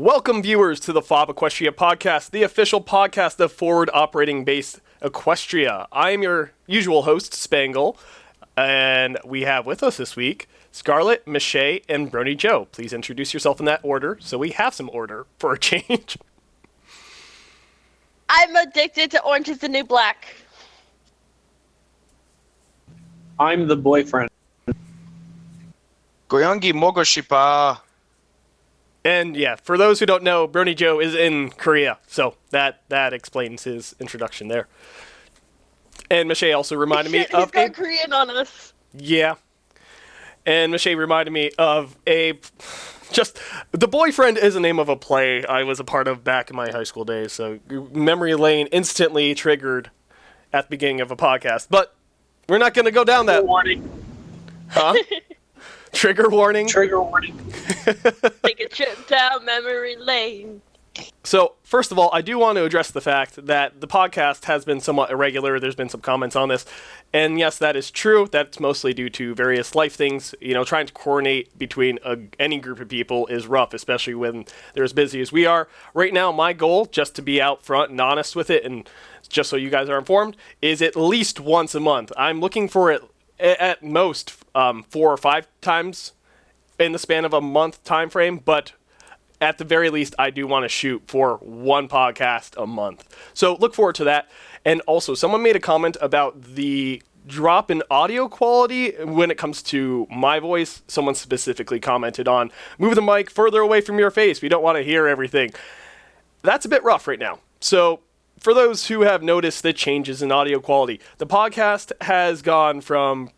Welcome, viewers, to the FOB Equestria podcast, the official podcast of Forward Operating Base Equestria. I am your usual host, Spangle, and we have with us this week Scarlett, Michelle, and Brony Joe. Please introduce yourself in that order, so we have some order for a change. I'm addicted to Orange is the New Black. I'm the boyfriend. Goyangi Mogoshipa. And yeah, for those who don't know, Brony Joe is in Korea, so that explains his introduction there. And Michelle also reminded me of He's got Korean on us. Yeah. And Michelle reminded me of just The Boyfriend is the name of a play I was a part of back in my high school days, so memory lane instantly triggered at the beginning of a podcast. But we're not going to go down that. Warning. Huh? Trigger warning? Trigger warning. Take a trip down memory lane. So, first of all, I do want to address the fact that the podcast has been somewhat irregular. There's been some comments on this. And yes, that is true. That's mostly due to various life things. You know, trying to coordinate between any group of people is rough, especially when they're as busy as we are. Right now, my goal, just to be out front and honest with it, and just so you guys are informed, is at least once a month. I'm looking for it at most 4 or 5 times in the span of a month time frame, but at the very least, I do want to shoot for one podcast a month. So look forward to that. And also, someone made a comment about the drop in audio quality when it comes to my voice. Someone specifically commented on, move the mic further away from your face. We don't want to hear everything. That's a bit rough right now. So for those who have noticed the changes in audio quality, the podcast has gone from,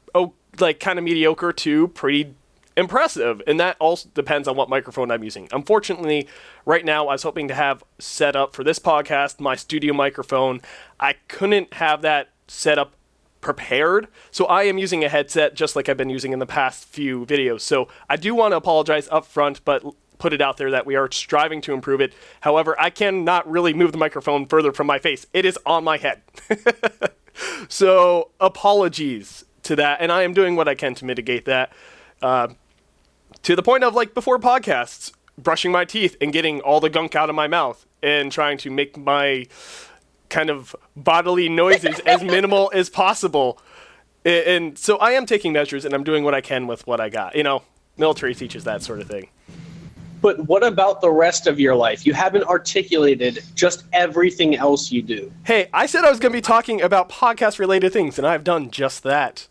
kind of mediocre to pretty impressive, and that also depends on what microphone I'm using. Unfortunately, right now, I was hoping to have set up for this podcast my studio microphone. I couldn't have that set up prepared, so I am using a headset just like I've been using in the past few videos. So I do want to apologize up front, but put it out there that we are striving to improve it. However, I cannot really move the microphone further from my face. It is on my head. So apologies to that, and I am doing what I can to mitigate that. To the point of, before podcasts, brushing my teeth and getting all the gunk out of my mouth and trying to make my kind of bodily noises as minimal as possible. And so I am taking measures, and I'm doing what I can with what I got. You know, military teaches that sort of thing. But what about the rest of your life? You haven't articulated just everything else you do. Hey, I said I was going to be talking about podcast-related things, and I've done just that.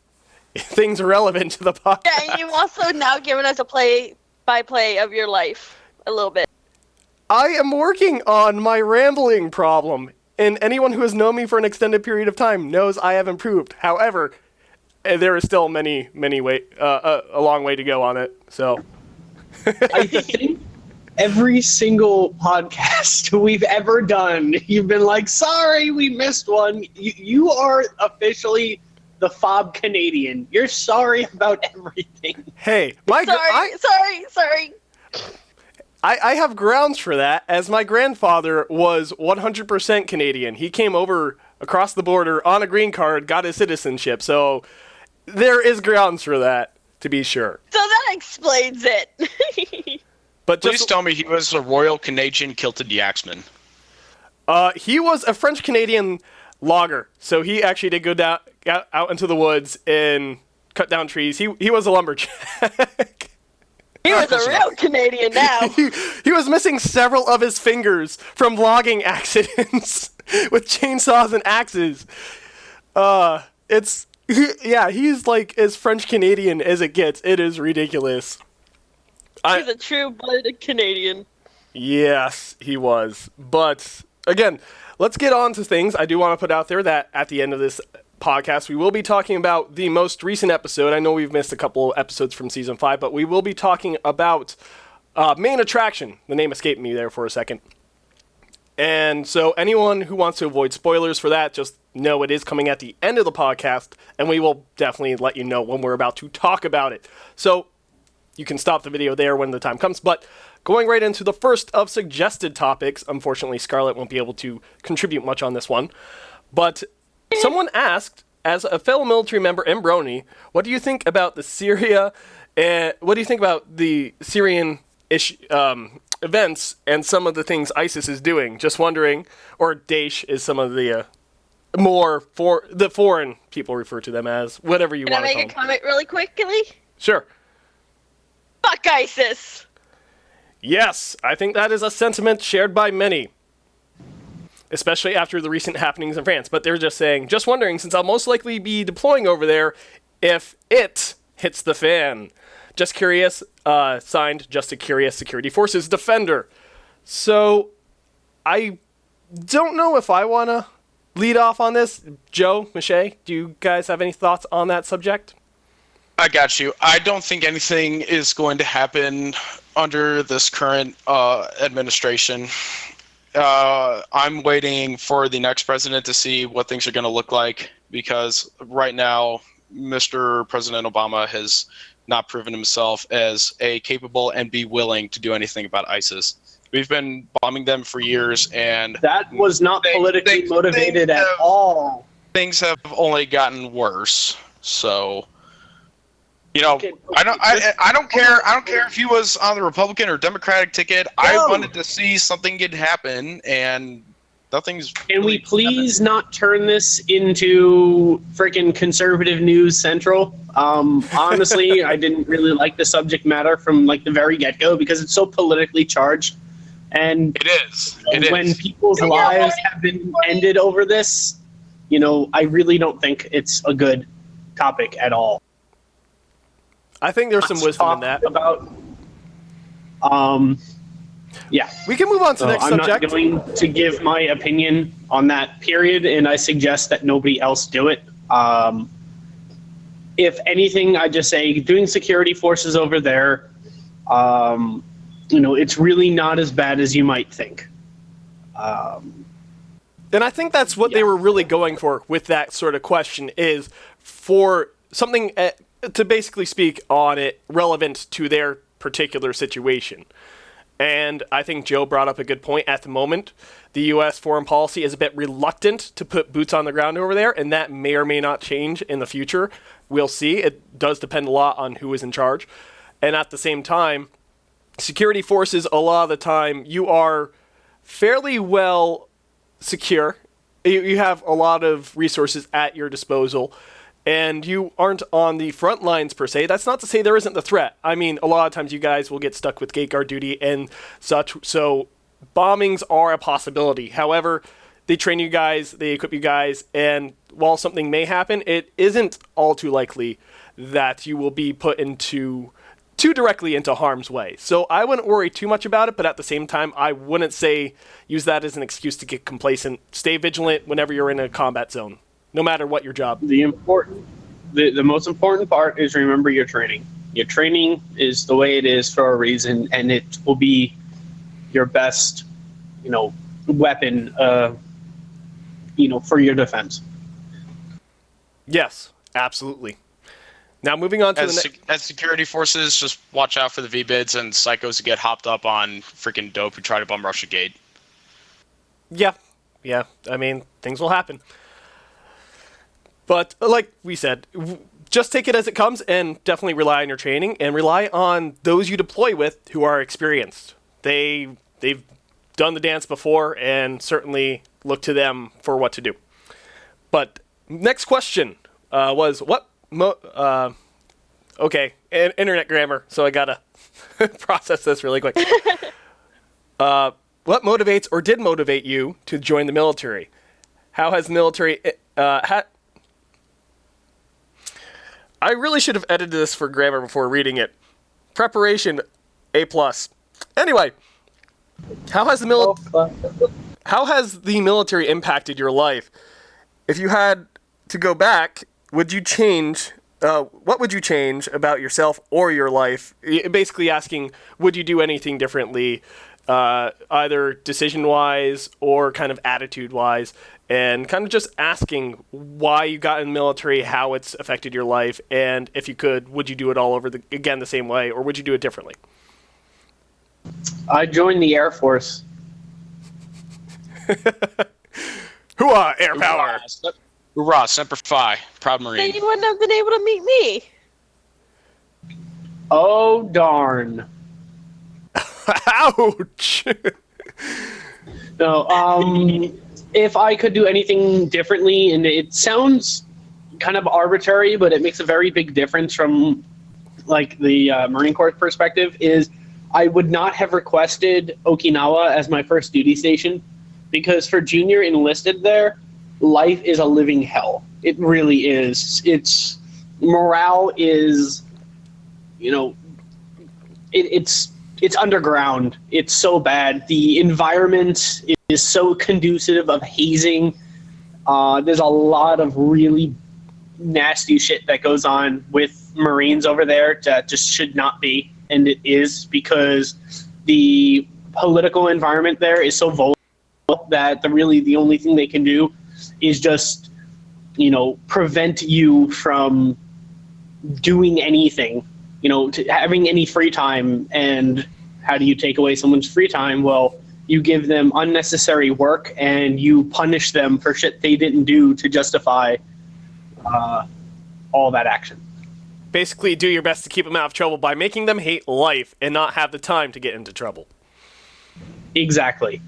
Things relevant to the podcast. Yeah, and you've also now given us a play-by-play of your life, a little bit. I am working on my rambling problem, and anyone who has known me for an extended period of time knows I have improved. However, there is still a long way to go on it, so... I think every single podcast we've ever done, you've been like, sorry, we missed one. You are officially the FOB Canadian. You're sorry about everything. Hey, Sorry. I have grounds for that, as my grandfather was 100% Canadian. He came over across the border on a green card, got his citizenship, so there is grounds for that, to be sure. So that explains it. But Please tell me he was a Royal Canadian kilted yaxman. He was a French-Canadian logger, so he actually did go out into the woods and cut down trees. He was a lumberjack. He was a real Canadian now. He was missing several of his fingers from logging accidents with chainsaws and axes. He's like as French-Canadian as it gets. It is ridiculous. He's a true-blooded Canadian. Yes, he was. But, again, let's get on to things. I do want to put out there that at the end of this podcast, we will be talking about the most recent episode. I know we've missed a couple episodes from Season 5, but we will be talking about Main Attraction. The name escaped me there for a second. And so anyone who wants to avoid spoilers for that, just know it is coming at the end of the podcast, and we will definitely let you know when we're about to talk about it. So you can stop the video there when the time comes, but going right into the first of suggested topics, unfortunately Scarlett won't be able to contribute much on this one, but someone asked, as a fellow military member and Brony, what do you think about the Syria, and what do you think about the Syrian events and some of the things ISIS is doing. Just wondering, or Daesh is some of the the foreign people refer to them as, whatever you Can I want to call make a them. comment really quickly? Sure. Fuck ISIS! Yes, I think that is a sentiment shared by many, especially after the recent happenings in France. But they're just saying, just wondering, since I'll most likely be deploying over there, if it hits the fan. Just curious, signed, Just a Curious Security Forces Defender. So, I don't know if I want to lead off on this. Joe, Michelle, do you guys have any thoughts on that subject? I got you. I don't think anything is going to happen under this current administration. I'm waiting for the next president to see what things are going to look like, because right now, Mr. President Obama has not proven himself as a capable and be willing to do anything about ISIS. We've been bombing them for years, and That was not politically motivated at all. things have only gotten worse. So, you know, Okay, I don't care. I don't care if he was on the Republican or Democratic ticket. I No. wanted to see something good happen, and nothing's. Can we really please not turn this into freaking conservative news central? Honestly, I didn't really like the subject matter from like the very get-go because it's so politically charged. And It is. It when is. people's lives have been ended over this, you know, I really don't think it's a good topic at all. I think there's some Let's wisdom in talk that. about, yeah. We can move on to the next I'm subject. not going to give my opinion on that period, and I suggest that nobody else do it. If anything, I just say doing security forces over there, you know, it's really not as bad as you might think. And I think that's what they were really going for with that sort of question, is for something to basically speak on it relevant to their particular situation. And I think Joe brought up a good point. At the moment, the U.S. foreign policy is a bit reluctant to put boots on the ground over there, and that may or may not change in the future. We'll see. It does depend a lot on who is in charge. And at the same time, security forces, a lot of the time, you are fairly well secure. You have a lot of resources at your disposal, and you aren't on the front lines per se. That's not to say there isn't the threat. I mean, a lot of times you guys will get stuck with gate guard duty and such, so bombings are a possibility. However, they train you guys, they equip you guys, and while something may happen, it isn't all too likely that you will be put too directly into harm's way. So I wouldn't worry too much about it, but at the same time, I wouldn't say use that as an excuse to get complacent. Stay vigilant whenever you're in a combat zone, no matter what your job. The most important part is remember your training. Your training is the way it is for a reason, and it will be your best, you know, weapon, you know, for your defense. Yes, absolutely. Now moving on to As security forces, just watch out for the V-bids and psychos who get hopped up on freaking dope who try to bum rush a gate. Yeah. I mean, things will happen. But like we said, just take it as it comes and definitely rely on your training and rely on those you deploy with who are experienced. They've done the dance before, and certainly look to them for what to do. But next question was what... okay, internet grammar, so I gotta process this really quick. What motivates or did motivate you to join the military? How has the military... I really should have edited this for grammar before reading it. Preparation, A+. Anyway, how has the military impacted your life? If you had to go back, would you change... what would you change about yourself or your life? Basically asking, would you do anything differently, either decision-wise or kind of attitude-wise, and kind of just asking why you got in the military, how it's affected your life, and if you could, would you do it all over again the same way, or would you do it differently? I joined the Air Force. Hooah, air power! Hoorah, Semper Fi, proud Then Marine. you wouldn't have been able to meet me. Oh, darn. Ouch! No, if I could do anything differently, and it sounds kind of arbitrary, but it makes a very big difference from like the Marine Corps perspective, is I would not have requested Okinawa as my first duty station, because for junior enlisted there, life is a living hell. It really is. It's morale is, it's underground. It's so bad. The environment is so conducive of hazing. There's a lot of really nasty shit that goes on with Marines over there that just should not be, and it is, because the political environment there is so volatile that the only thing they can do is just, prevent you from doing anything, having any free time. And how do you take away someone's free time? Well, you give them unnecessary work and you punish them for shit they didn't do to justify all that action. Basically, do your best to keep them out of trouble by making them hate life and not have the time to get into trouble. Exactly.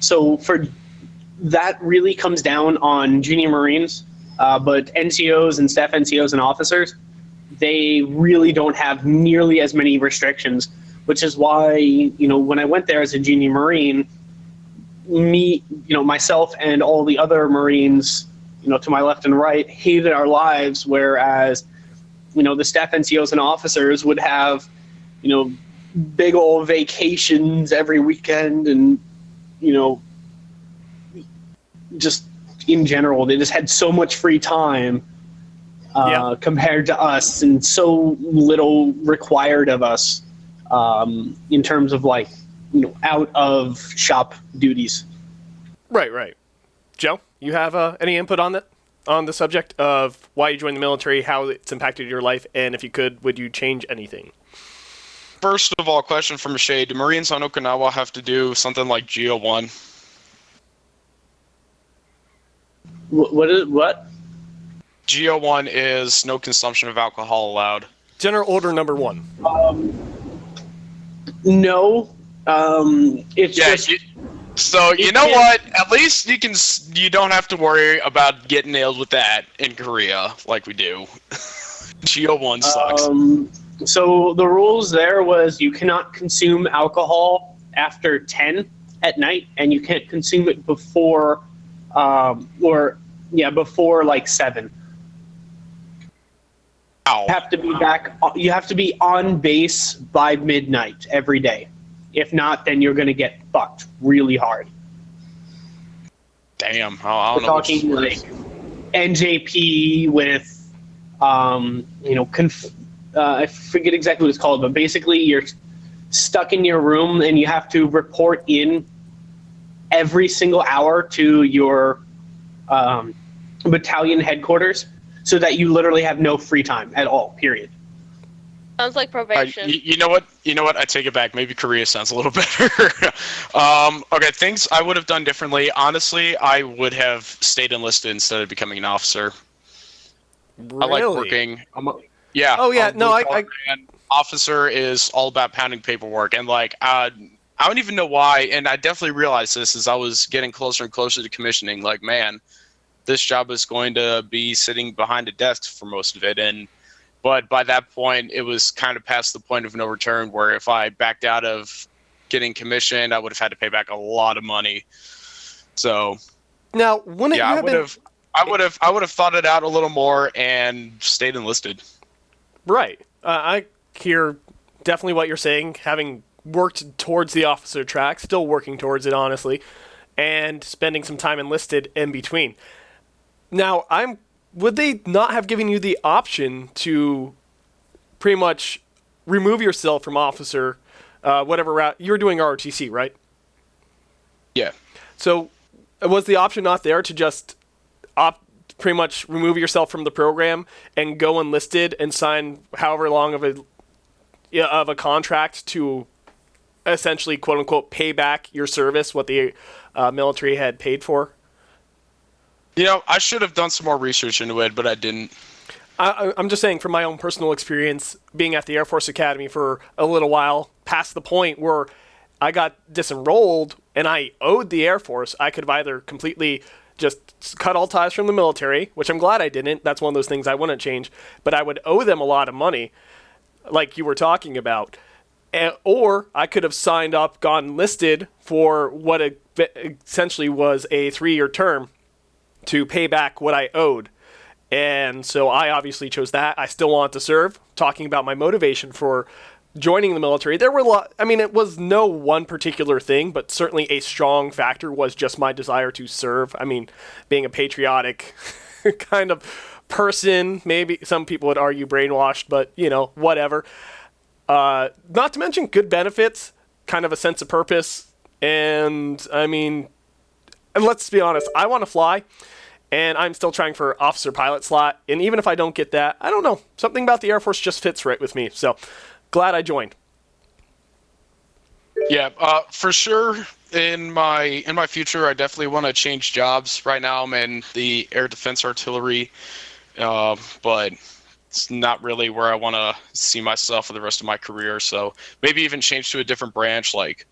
So for that really comes down on junior Marines, but NCOs and staff NCOs and officers, they really don't have nearly as many restrictions, which is why, when I went there as a junior Marine, myself and all the other Marines, to my left and right, hated our lives, whereas, the staff NCOs and officers would have, big old vacations every weekend, and, just in general, they just had so much free time compared to us, and so little required of us in terms of out of shop duties. Right. Joe, you have any input on that, on the subject of why you joined the military, how it's impacted your life, and if you could, would you change anything? First of all, question from Shade. Do Marines on Okinawa have to do something like GO1? What? GO1 is no consumption of alcohol allowed. General Order Number 1. No. It's just... So you know what? At least you don't have to worry about getting nailed with that in Korea like we do. GO1 sucks. So the rules there was you cannot consume alcohol after 10 at night, and you can't consume it before before 7. Ow. You have to be on base by midnight every day. If not, then you're going to get fucked really hard. Damn. I don't We're know. talking NJP with, I forget exactly what it's called, but basically you're stuck in your room and you have to report in every single hour to your battalion headquarters, so that you literally have no free time at all, period. Sounds like probation. You know what? I take it back. Maybe Korea sounds a little better. Okay, things I would have done differently. Honestly, I would have stayed enlisted instead of becoming an officer. Really? I like working. Yeah. Oh, yeah. No, Officer is all about pounding paperwork. And, I don't even know why. And I definitely realized this as I was getting closer and closer to commissioning. Man, this job is going to be sitting behind a desk for most of it. But by that point, it was kind of past the point of no return, where if I backed out of getting commissioned, I would have had to pay back a lot of money. So now, I would have thought it out a little more and stayed enlisted. Right. I hear definitely what you're saying, having worked towards the officer track, still working towards it, honestly, and spending some time enlisted in between. Now, would they not have given you the option to pretty much remove yourself from officer, whatever route you're doing ROTC, right? Yeah. So was the option not there to just pretty much remove yourself from the program and go enlisted and sign however long of a contract to essentially, quote unquote, pay back your service, what the military had paid for? I should have done some more research into it, but I didn't. I'm just saying from my own personal experience, being at the Air Force Academy for a little while, past the point where I got disenrolled and I owed the Air Force, I could have either completely just cut all ties from the military, which I'm glad I didn't. That's one of those things I wouldn't change. But I would owe them a lot of money, like you were talking about. Or I could have signed up, gone enlisted for what essentially was a 3-year term to pay back what I owed. And so I obviously chose that. I still want to serve. Talking about my motivation for joining the military, there were a lot. I mean, it was no one particular thing, but certainly a strong factor was just my desire to serve. I mean, being a patriotic kind of person, maybe some people would argue brainwashed, but, you know, whatever. Not to mention good benefits, kind of a sense of purpose. And, I mean, and let's be honest, I want to fly. And I'm still trying for officer pilot slot. And even if I don't get that, I don't know. Something about the Air Force just fits right with me. So glad I joined. Yeah, for sure. In my future, I definitely want to change jobs. Right now, I'm in the Air Defense Artillery, but it's not really where I want to see myself for the rest of my career. So maybe even change to a different branch, like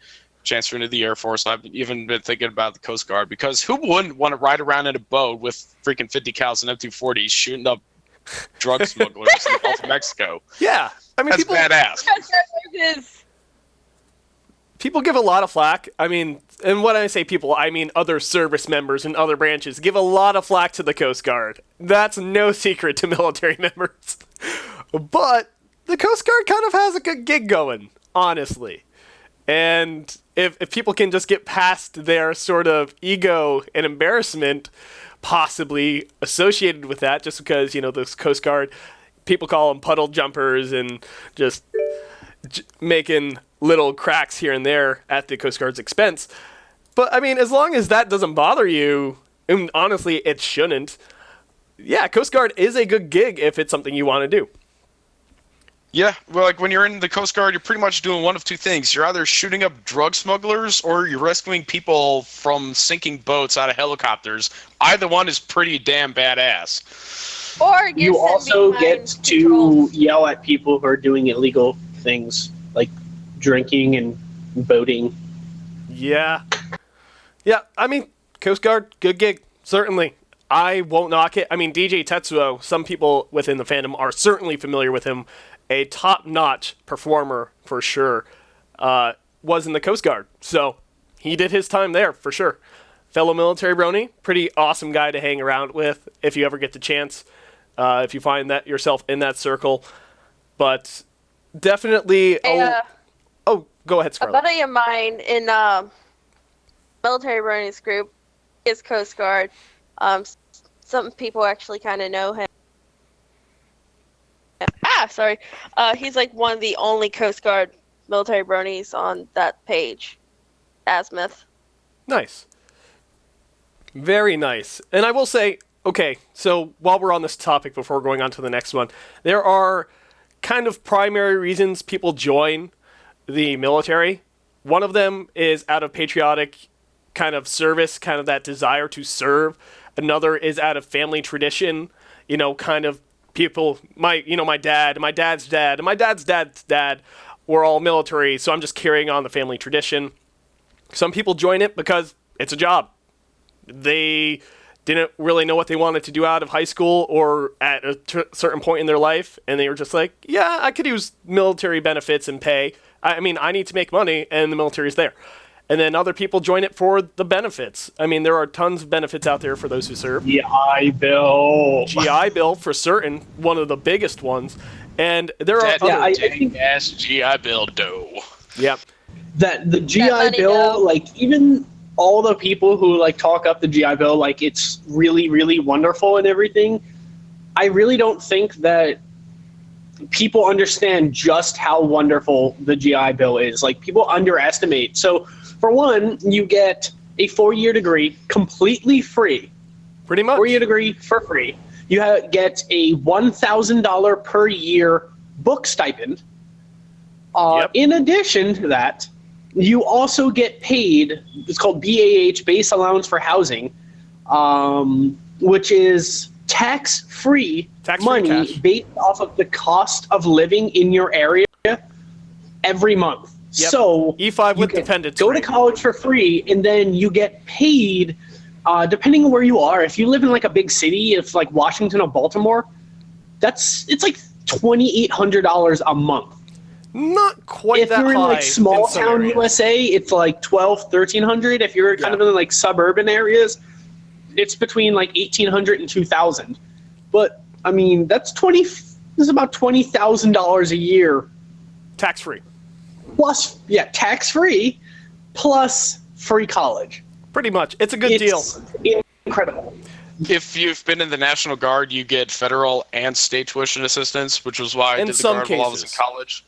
transfer into the Air Force. I've even been thinking about the Coast Guard, because who wouldn't want to ride around in a boat with freaking 50 cals and M240s shooting up drug smugglers in the Gulf of Mexico? Yeah, I mean, that's badass. People give a lot of flack. I mean, and when I say people, I mean other service members in other branches give a lot of flack to the Coast Guard. That's no secret to military members. But the Coast Guard kind of has a good gig going, honestly. And if people can just get past their sort of ego and embarrassment possibly associated with that, just because, you know, this Coast Guard, people call them puddle jumpers and just making little cracks here and there at the Coast Guard's expense. But, I mean, as long as that doesn't bother you, and honestly, it shouldn't, yeah, Coast Guard is a good gig if it's something you want to do. Yeah, well, like when you're in the Coast Guard, you're pretty much doing one of two things. You're either shooting up drug smugglers or you're rescuing people from sinking boats out of helicopters. Either one is pretty damn badass. Or you also get to yell at people who are doing illegal things, like drinking and boating. Yeah. Yeah, I mean, Coast Guard, good gig, certainly. I won't knock it. I mean, DJ Tetsuo, some people within the fandom are certainly familiar with him. A top-notch performer, for sure, was in the Coast Guard. So he did his time there, for sure. Fellow military brony, pretty awesome guy to hang around with if you ever get the chance, if you find that yourself in that circle. But definitely... Oh, go ahead, Scarlett. A buddy of mine in military bronies group is Coast Guard. Some people actually kind of know him. He's like one of the only Coast Guard military bronies on that page. Azimuth. Nice. Very nice. And I will say, okay, so while we're on this topic before going on to the next one, there are kind of primary reasons people join the military. One of them is out of patriotic kind of service, kind of that desire to serve. Another is out of family tradition, you know, kind of people, my dad, my dad's dad, and my dad's dad's dad were all military, so I'm just carrying on the family tradition. Some people join it because it's a job. They didn't really know what they wanted to do out of high school or at a certain point in their life, and they were just like, yeah, I could use military benefits and pay. I mean, I need to make money, and the military's there. And then other people join it for the benefits. I mean, there are tons of benefits out there for those who serve. GI Bill. GI Bill, for certain, one of the biggest ones. And there are other dang-ass GI Bill dough. Yep. That the GI Bill, like, even all the people who, like, talk up the GI Bill, like, it's really, really wonderful and everything, I really don't think that people understand just how wonderful the GI Bill is. Like, people underestimate. So, for one, you get a 4-year degree completely free. Pretty much. 4-year degree for free. You get a $1,000 per year book stipend. In addition to that, you also get paid, it's called BAH, Base Allowance for Housing, which is tax-free Tax-free money cash. based off of the cost of living in your area every month. Yep. So E5 you with can dependents go to rate. college for free, and then you get paid, depending on where you are. If you live in like a big city, if like Washington or Baltimore, it's like $2,800 a month. Not quite If that you're in high like small some town areas. USA, it's like $1,200-1,300. If you're kind of in like suburban areas, it's between like $1,800 and $2,000. But I mean, this is about $20,000 a year Tax-free. plus, tax-free plus free college. Pretty much. It's a good deal. It's incredible. If you've been in the National Guard, you get federal and state tuition assistance, which was why I In did the some Guard while I was in cases. college.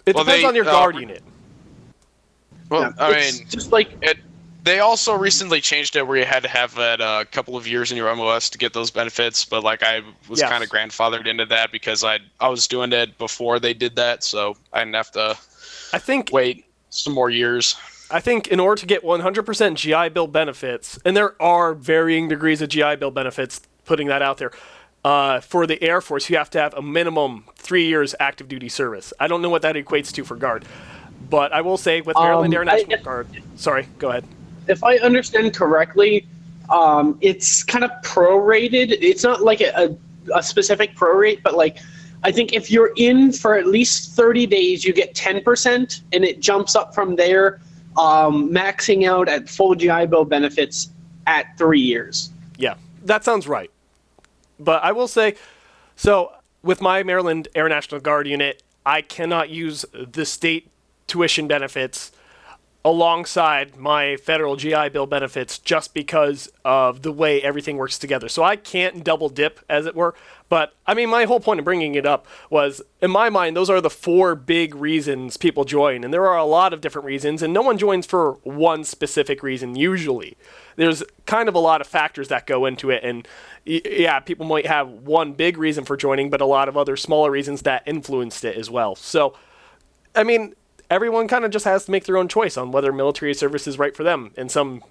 It Well, depends they, on your guard unit. Well, I It's mean, just like they also recently changed it where you had to have that a couple of years in your MOS to get those benefits, but like I was Yes. kind of grandfathered into that because I was doing it before they did that, so I didn't have to I think wait some more years. in order to get 100% GI Bill benefits, and there are varying degrees of GI Bill benefits, putting that out there, for the Air Force, you have to have a minimum 3 years active duty service. I don't know what that equates to for Guard, but I will say with Maryland Air National Guard. Sorry, go ahead. if I understand correctly, it's kind of prorated. It's not like a specific prorate, but like I think if you're in for at least 30 days, you get 10%, and it jumps up from there, maxing out at full GI Bill benefits at 3 years. Yeah, that sounds right. But I will say, so with my Maryland Air National Guard unit, I cannot use the state tuition benefits alongside my federal GI Bill benefits just because of the way everything works together. So I can't double dip, as it were. But, I mean, my whole point of bringing it up was, in my mind, those are the 4 big reasons people join. And there are a lot of different reasons, and no one joins for one specific reason, usually. There's kind of a lot of factors that go into it, and yeah, people might have one big reason for joining, but a lot of other smaller reasons that influenced it as well. So, I mean, everyone kind of just has to make their own choice on whether military service is right for them. And some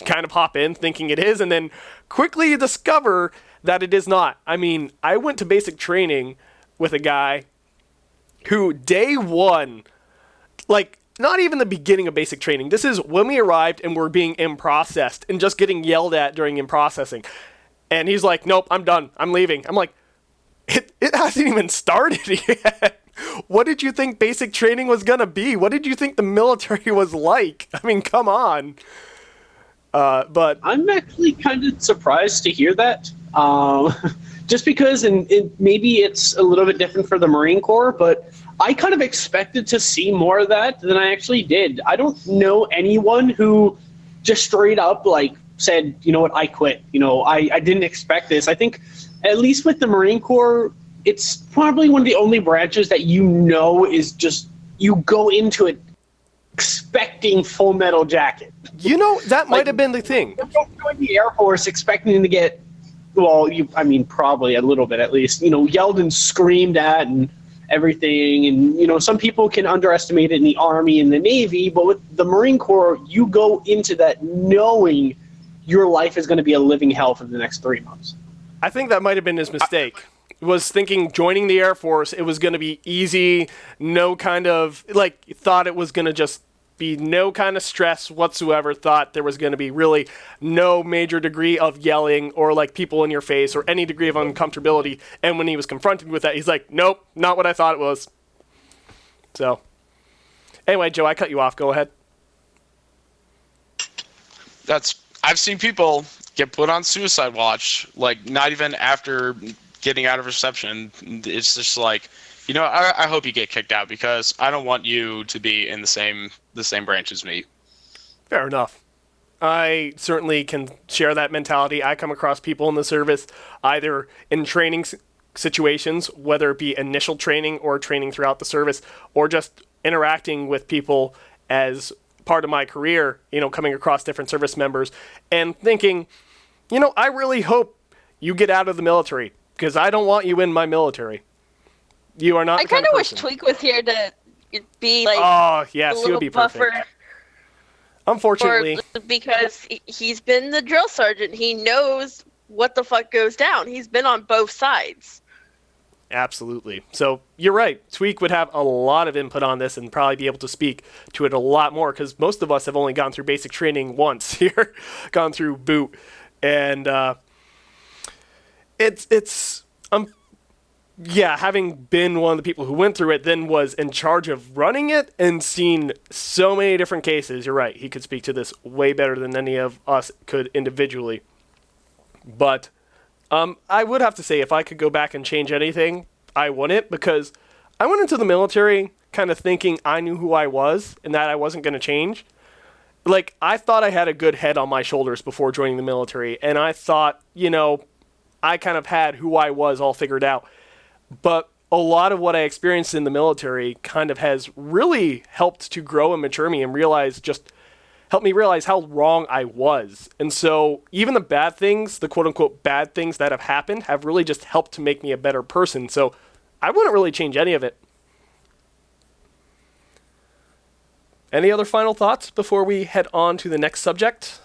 kind of hop in thinking it is, and then quickly discover that it is not. I mean, I went to basic training with a guy who day one, like, not even the beginning of basic training. This is when we arrived and we're being in-processed and just getting yelled at during in-processing. And he's like, nope, I'm done. I'm leaving. I'm like, it hasn't even started yet. What did you think basic training was going to be? What did you think the military was like? I mean, come on. But I'm actually kind of surprised to hear that. Just because, and maybe it's a little bit different for the Marine Corps, but I kind of expected to see more of that than I actually did. I don't know anyone who just straight up like said, you know what, I quit. You know, I didn't expect this. I think at least with the Marine Corps, it's probably one of the only branches that is just, you go into it expecting Full Metal Jacket. you know, that might have been the thing. You don't join the Air Force expecting to get, probably a little bit at least, yelled and screamed at and everything. And, some people can underestimate it in the Army and the Navy, but with the Marine Corps, you go into that knowing your life is going to be a living hell for the next 3 months. I think that might have been his mistake. Was thinking joining the Air Force, it was going to be easy, no kind of, thought it was going to just be no kind of stress whatsoever, thought there was going to be really no major degree of yelling or people in your face or any degree of uncomfortability. And when he was confronted with that, he's like, nope, not what I thought it was. So, anyway, Joe, I cut you off. Go ahead. I've seen people get put on suicide watch, not even after getting out of reception. It's just I hope you get kicked out because I don't want you to be in the same branch as me. Fair enough. I certainly can share that mentality. I come across people in the service, either in training situations, whether it be initial training or training throughout the service, or just interacting with people as part of my career, coming across different service members and thinking, I really hope you get out of the military because I don't want you in my military. You are not. I kind of wish Tweak was here to be oh yes, he would be perfect. Unfortunately, because he's been the drill sergeant, he knows what the fuck goes down. He's been on both sides. Absolutely. So you're right. Tweak would have a lot of input on this and probably be able to speak to it a lot more, because most of us have only gone through basic training once here, gone through boot, and having been one of the people who went through it, then was in charge of running it and seen so many different cases. You're right. He could speak to this way better than any of us could individually. But I would have to say, if I could go back and change anything, I wouldn't, because I went into the military kind of thinking I knew who I was and that I wasn't going to change. Like, I thought I had a good head on my shoulders before joining the military, and I thought, I kind of had who I was all figured out. But a lot of what I experienced in the military kind of has really helped to grow and mature me and helped me realize how wrong I was. And so even the bad things, the quote-unquote bad things that have happened, have really just helped to make me a better person. So I wouldn't really change any of it. Any other final thoughts before we head on to the next subject?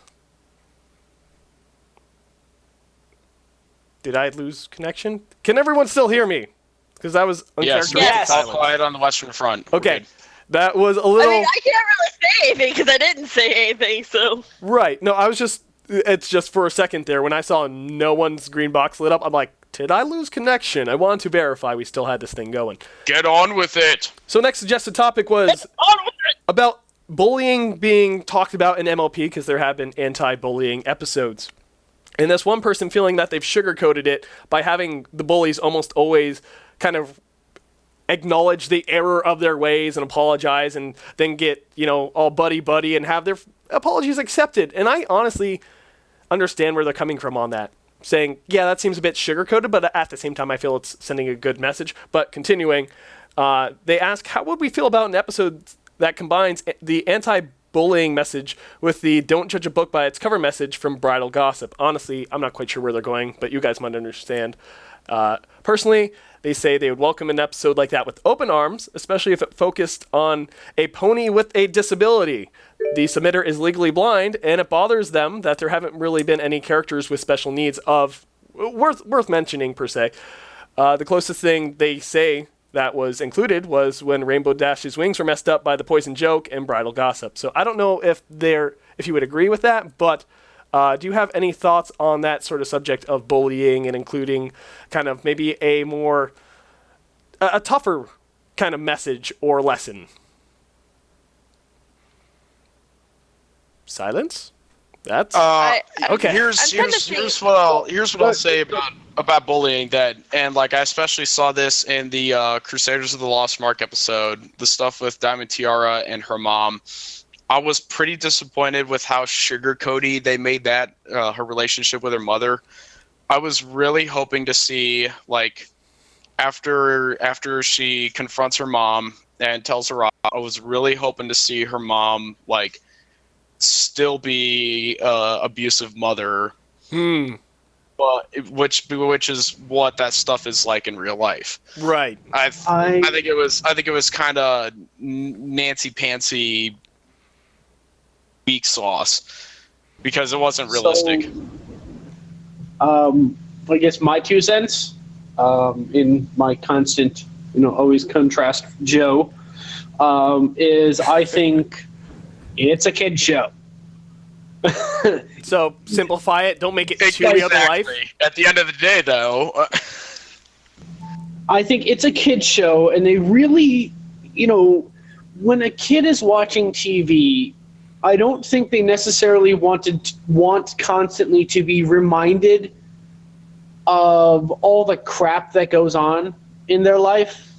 Did I lose connection? Can everyone still hear me? Because that was uncharacteristic. Yes, all quiet on the Western Front. Okay. That was a little... I mean, I can't really say anything because I didn't say anything, so... Right. No, it's just for a second there, when I saw no one's green box lit up, I'm like, did I lose connection? I wanted to verify we still had this thing going. Get on with it. So next suggested topic was about bullying being talked about in MLP, because there have been anti-bullying episodes. And this one person feeling that they've sugarcoated it by having the bullies almost always kind of acknowledge the error of their ways and apologize, and then get, all buddy-buddy and have their apologies accepted. And I honestly understand where they're coming from on that, saying, yeah, that seems a bit sugar-coated, but at the same time, I feel it's sending a good message. But continuing, they ask, how would we feel about an episode that combines the anti-bullying message with the don't judge a book by its cover message from Bridal Gossip? Honestly, I'm not quite sure where they're going, but you guys might understand. Personally, they say they would welcome an episode like that with open arms, especially if it focused on a pony with a disability. The submitter is legally blind, and it bothers them that there haven't really been any characters with special needs worth mentioning, per se. The closest thing they say that was included was when Rainbow Dash's wings were messed up by the poison joke and Bridal Gossip. So I don't know if you would agree with that, but do you have any thoughts on that sort of subject of bullying and including kind of maybe a tougher kind of message or lesson? Silence? That's okay. Here's what I'll say about bullying, and I especially saw this in the Crusaders of the Lost Mark episode, the stuff with Diamond Tiara and her mom. I was pretty disappointed with how sugarcoaty they made that, her relationship with her mother. I was really hoping to see, after she confronts her mom and tells her off, I was really hoping to see her mom, still be abusive mother. But which is what that stuff is like in real life. Right. I think it was kind of Nancy Pantsy weak sauce, because it wasn't realistic. So, I guess my 2 cents, in my constant, always contrast Joe, is I think it's a kid show. So simplify it. Don't make it too real to life. At the end of the day, though, I think it's a kid show, and they really, when a kid is watching TV, I don't think they necessarily want constantly to be reminded of all the crap that goes on in their life.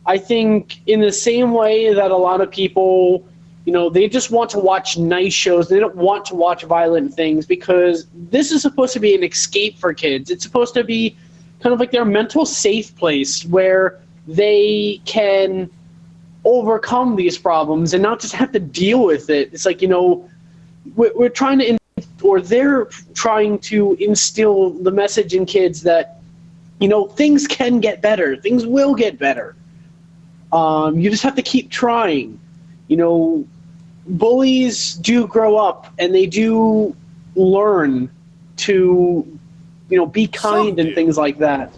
I think in the same way that a lot of people, they just want to watch nice shows. They don't want to watch violent things, because this is supposed to be an escape for kids. It's supposed to be kind of like their mental safe place where they can overcome these problems and not just have to deal with it. It's we're trying to, or they're trying to instill the message in kids that, things can get better. Things will get better. You just have to keep trying. Bullies do grow up, and they do learn to be kind and do. things like that.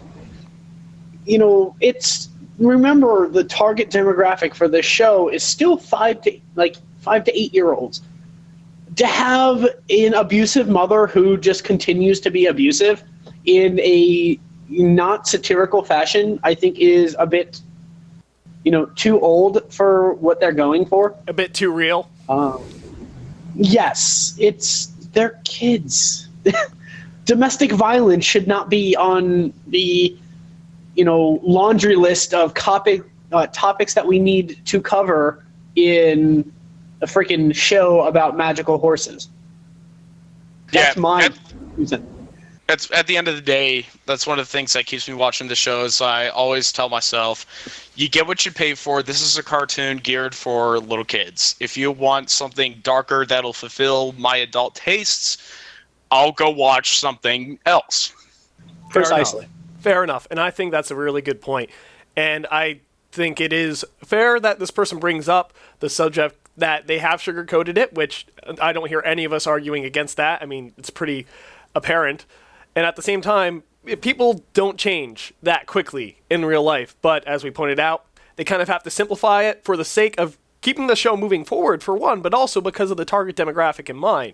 Remember the target demographic for this show is still 5 to 8-year-olds. To have an abusive mother who just continues to be abusive in a not satirical fashion, I think is a bit, too old for what they're going for. A bit too real. Yes, they're kids. Domestic violence should not be on the, laundry list of topics that we need to cover in a freaking show about magical horses. That's my reason. It's at the end of the day, that's one of the things that keeps me watching the show. Is I always tell myself, you get what you pay for. This is a cartoon geared for little kids. If you want something darker that'll fulfill my adult tastes, I'll go watch something else. Precisely. Fair enough. And I think that's a really good point. And I think it is fair that this person brings up the subject that they have sugar-coated it, which I don't hear any of us arguing against that. I mean, it's pretty apparent. And at the same time, people don't change that quickly in real life. But as we pointed out, they kind of have to simplify it for the sake of keeping the show moving forward, for one, but also because of the target demographic in mind.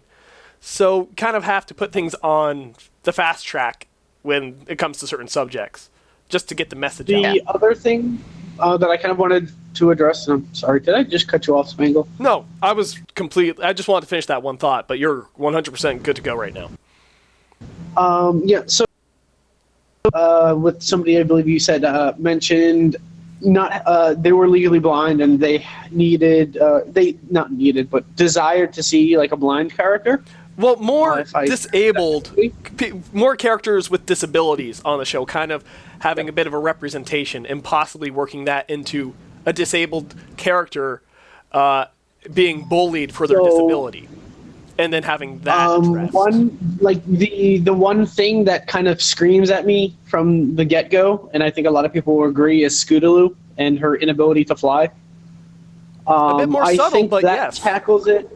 So kind of have to put things on the fast track when it comes to certain subjects, just to get the message out. The other thing that I kind of wanted to address, and I'm sorry, did I just cut you off, Spangle? No, I just wanted to finish that one thought, but you're 100% good to go right now. So with somebody, I believe you said, mentioned they were legally blind and they desired to see like a blind character. Well, more disabled, more characters with disabilities on the show, kind of having a bit of a representation and possibly working that into a disabled character being bullied for their disability. And then having that addressed. The one thing that kind of screams at me from the get-go, and I think a lot of people will agree, is Scootaloo and her inability to fly. A bit more subtle, think but that yes. tackles it.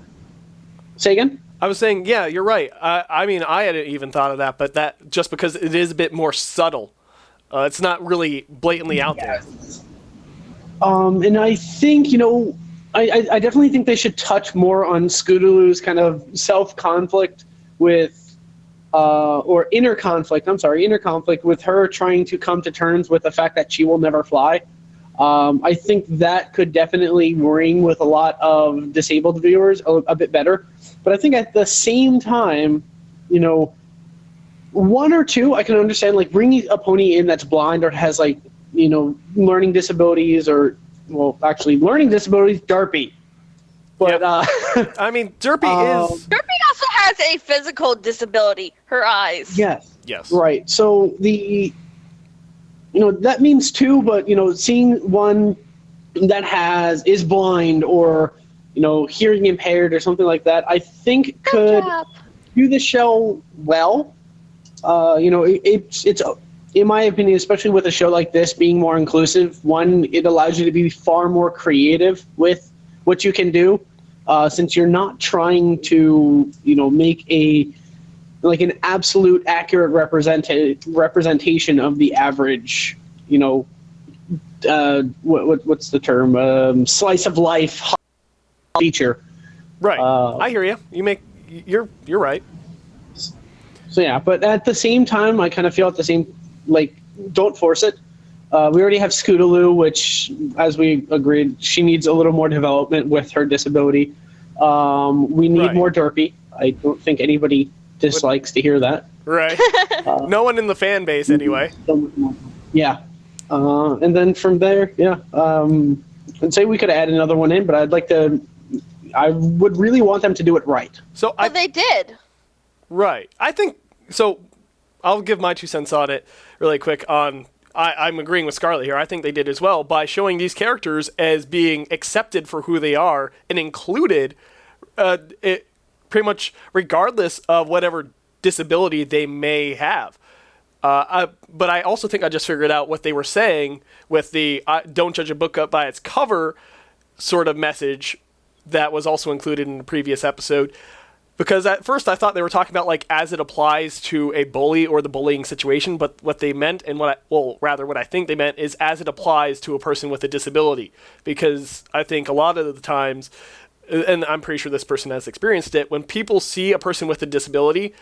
Say again? I was saying, yeah, you're right. I mean, I hadn't even thought of that, but that just because it is a bit more subtle. It's not really blatantly out there. And I think, I definitely think they should touch more on Scootaloo's kind of self-conflict with, or inner conflict with her trying to come to terms with the fact that she will never fly. I think that could definitely ring with a lot of disabled viewers a bit better. But I think at the same time, one or two, I can understand, like, bringing a pony in that's blind or has, like, learning disabilities or, well, actually, learning disabilities, Derpy. But, yep. I mean, Derpy is... Derpy also has a physical disability, her eyes. Yes. Yes. Right. So that means two, but, seeing one that is blind or, hearing impaired or something like that, I think could do the show well. It's in my opinion, especially with a show like this being more inclusive, one, it allows you to be far more creative with what you can do, since you're not trying to, make an absolute accurate representation of the average, what's the term? Slice of life feature. Right. I hear you. You're right. So yeah, but at the same time, I kind of feel don't force it. We already have Scootaloo, which, as we agreed, she needs a little more development with her disability. We need more Derpy. I don't think anybody dislikes to hear that. Right. No one in the fan base, anyway. Yeah. And then from there, yeah. I'd say we could add another one in, but I would really want them to do it right. So they did. Right. I think, so I'll give my 2 cents on it really quick on, I'm agreeing with Scarlett here. I think they did as well by showing these characters as being accepted for who they are and included pretty much regardless of whatever disability they may have. But I also think I just figured out what they were saying with the don't judge a book up by its cover sort of message that was also included in the previous episode. Because at first I thought they were talking about, like, as it applies to a bully or the bullying situation, but what they meant, and what I think they meant, is as it applies to a person with a disability. Because I think a lot of the times, and I'm pretty sure this person has experienced it, when people see a person with a disability,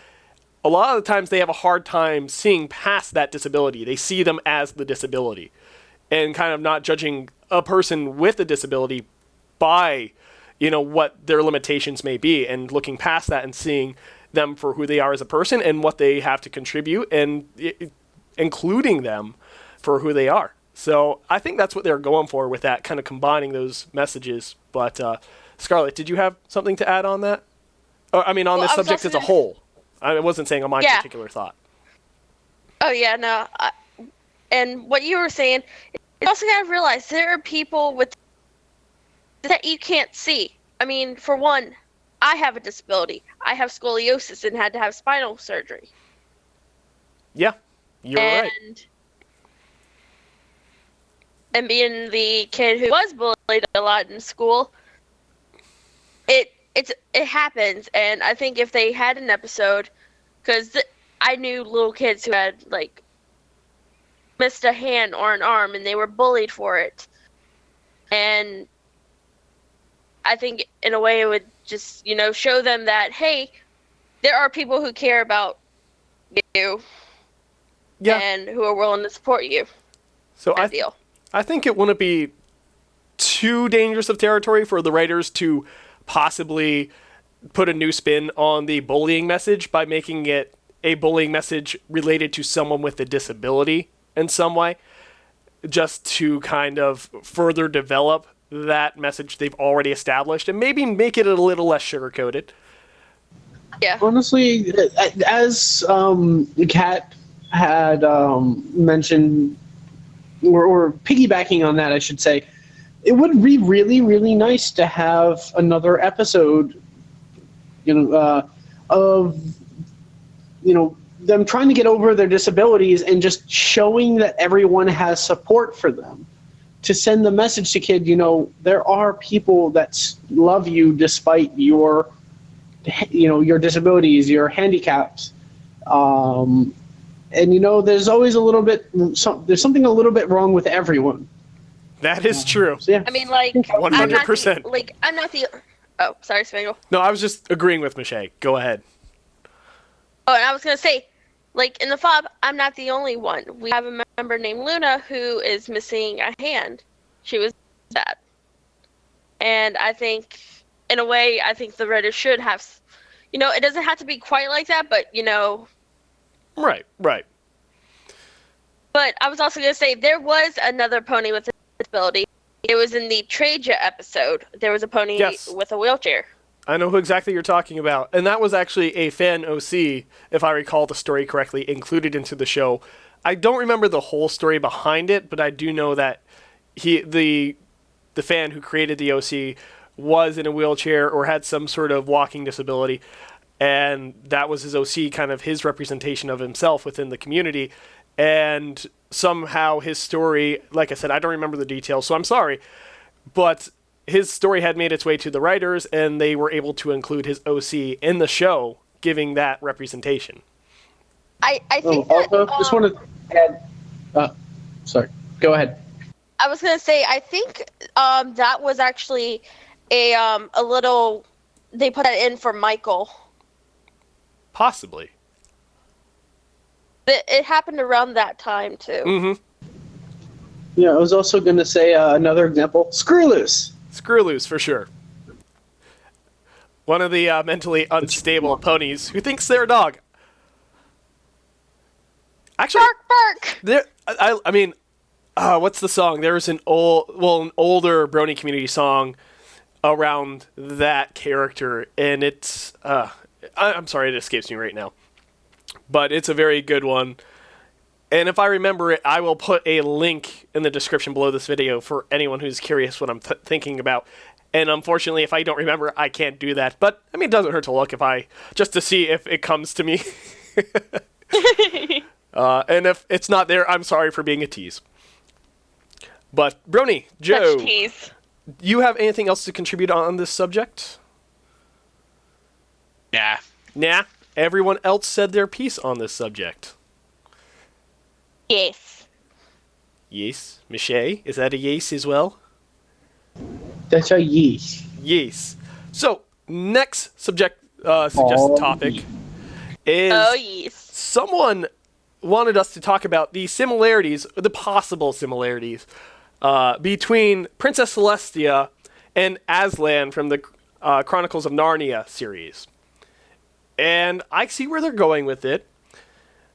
a lot of the times they have a hard time seeing past that disability. They see them as the disability, and kind of not judging a person with a disability by what their limitations may be, and looking past that and seeing them for who they are as a person and what they have to contribute, and including them for who they are. So I think that's what they're going for with that, kind of combining those messages. But Scarlett, did you have something to add on that? On this subject as a whole. I wasn't saying on my particular thought. Oh, yeah, no. And what you were saying, you also got to realize there are people with that you can't see. I mean, for one, I have a disability. I have scoliosis and had to have spinal surgery. Yeah, you're right. And being the kid who was bullied a lot in school, it happens. And I think if they had an episode, because I knew little kids who had, like, missed a hand or an arm, and they were bullied for it. And I think in a way it would just, show them that, hey, there are people who care about you and who are willing to support you. So I think it wouldn't be too dangerous of territory for the writers to possibly put a new spin on the bullying message by making it a bullying message related to someone with a disability in some way, just to kind of further develop that message they've already established and maybe make it a little less sugar-coated. Yeah. Honestly, as Kat had mentioned, or piggybacking on that, I should say, it would be really, really nice to have another episode, of them trying to get over their disabilities and just showing that everyone has support for them. To send the message to kids, there are people that love you despite your disabilities, your handicaps. And, there's always there's something a little bit wrong with everyone. That is true. So, yeah. I mean, like, 100%. I'm not the... Oh, sorry, Spangle. No, I was just agreeing with Michelle. Go ahead. Oh, and I was going to say, like, in the FOB, I'm not the only one. We have a member named Luna who is missing a hand. She was sad. And I think, in a way, the writers should have... it doesn't have to be quite like that, but, Right. But I was also going to say, there was another pony with a disability. It was in the Traja episode. There was a pony with a wheelchair. I know who exactly you're talking about. And that was actually a fan OC, if I recall the story correctly, included into the show. I don't remember the whole story behind it, but I do know that the fan who created the OC was in a wheelchair or had some sort of walking disability. And that was his OC, kind of his representation of himself within the community. And somehow his story, like I said, I don't remember the details, so I'm sorry. But his story had made its way to the writers, and they were able to include his OC in the show, giving that representation. I think also, just want to add... sorry, go ahead. I was going to say, I think that was actually a little... They put that in for Michael. Possibly. It happened around that time, too. Mm-hmm. Yeah, I was also going to say another example. Screw Loose. Screw Loose, for sure. One of the mentally unstable ponies who thinks they're a dog. Actually, bark! What's the song? There was an older Brony community song around that character, and it's... I'm sorry, it escapes me right now. But it's a very good one. And if I remember it, I will put a link in the description below this video for anyone who's curious what I'm thinking about. And unfortunately, if I don't remember, I can't do that. But, it doesn't hurt to look just to see if it comes to me. And if it's not there, I'm sorry for being a tease. But, Brony, Joe, you have anything else to contribute on this subject? Nah. Nah. Everyone else said their piece on this subject. Yes. Yes. Michelle, is that a yes as well? That's a yes. Yes. So, next suggested topic is Oh, yes. someone wanted us to talk about the similarities, the possible similarities, between Princess Celestia and Aslan from the Chronicles of Narnia series. And I see where they're going with it,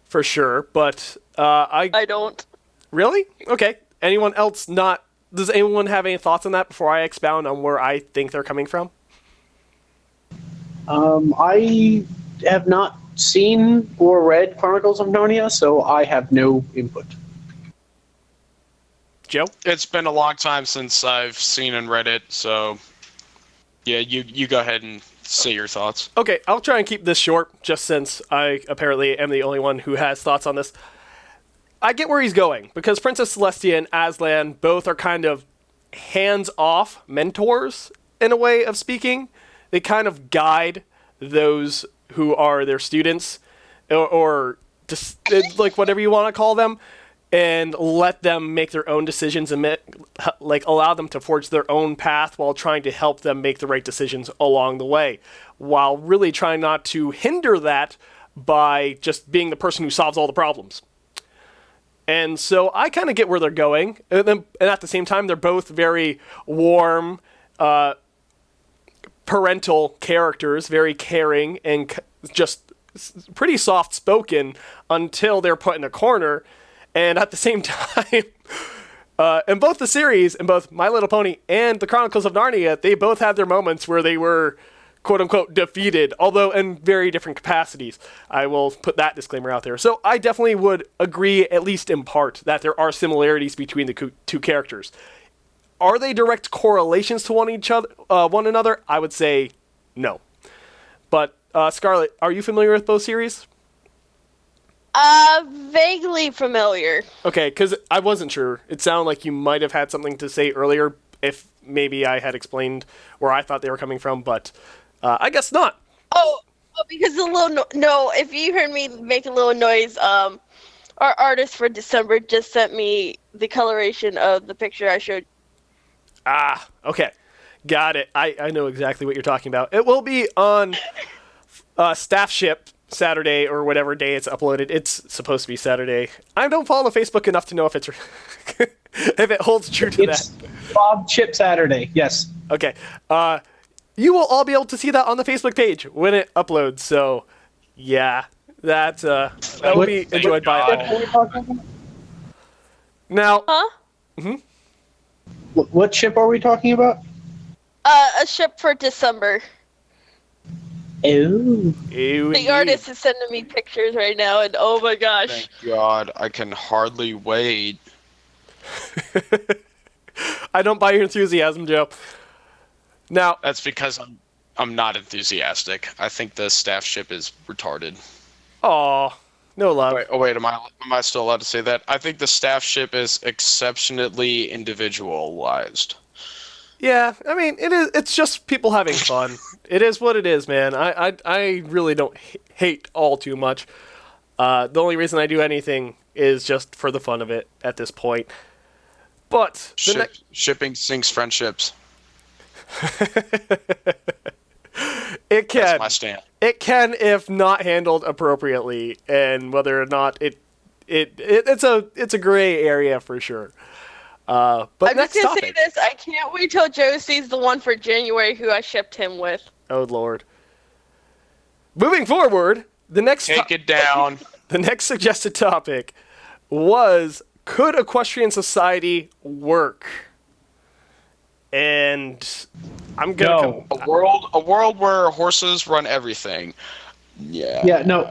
for sure, but I don't. Really? Okay. Anyone else not... Does anyone have any thoughts on that before I expound on where I think they're coming from? I have not seen or read Chronicles of Narnia, so I have no input. Joe? It's been a long time since I've seen and read it, so yeah, you go ahead and say your thoughts. Okay, I'll try and keep this short, just since I apparently am the only one who has thoughts on this. I get where he's going, because Princess Celestia and Aslan both are kind of hands-off mentors, in a way of speaking. They kind of guide those who are their students, or just, like, whatever you want to call them, and let them make their own decisions and allow them to forge their own path while trying to help them make the right decisions along the way, while really trying not to hinder that by just being the person who solves all the problems. And so I kind of get where they're going, and at the same time, they're both very warm, parental characters, very caring, and just pretty soft-spoken until they're put in a corner. And at the same time, in both the series, in both My Little Pony and The Chronicles of Narnia, they both had their moments where they were, quote-unquote, defeated, although in very different capacities. I will put that disclaimer out there. So I definitely would agree, at least in part, that there are similarities between the two characters. Are they direct correlations to one another? I would say no. But, Scarlett, are you familiar with both series? Vaguely familiar. Okay, because I wasn't sure. It sounded like you might have had something to say earlier, if maybe I had explained where I thought they were coming from, but I guess not. Oh, because the little no. If you heard me make a little noise, our artist for December just sent me the coloration of the picture I showed. Ah, okay, got it. I know exactly what you're talking about. It will be on Staff Ship Saturday or whatever day it's uploaded. It's supposed to be Saturday. I don't follow Facebook enough to know if it's if it holds true to It's that. Bob Chip Saturday, yes. Okay. You will all be able to see that on the Facebook page when it uploads. So, yeah, that will be enjoyed by all. Now, Huh? What ship are we talking about? A ship for December. Oh. The artist is sending me pictures right now, and oh my gosh. Thank God, I can hardly wait. I don't buy your enthusiasm, Joe. Now, That's because I'm not enthusiastic. I think the staff ship is retarded. aw, no love. Wait, am I still allowed to say that? I think the staff ship is exceptionally individualized. Yeah, I mean, it's just people having fun. It is what it is, man. I really don't hate all too much. The only reason I do anything is just for the fun of it at this point. But Shipping sinks friendships. it can. That's my stand. It can if not handled appropriately, and whether or not it's a gray area for sure. But I'm next just gonna topic. say this. I can't wait till Joe sees the one for January who I shipped him with. Oh Lord. Moving forward, the next Take it down. The next suggested topic was, could equestrian society work? And I'm gonna No. A world where horses run everything. Yeah. Yeah, no.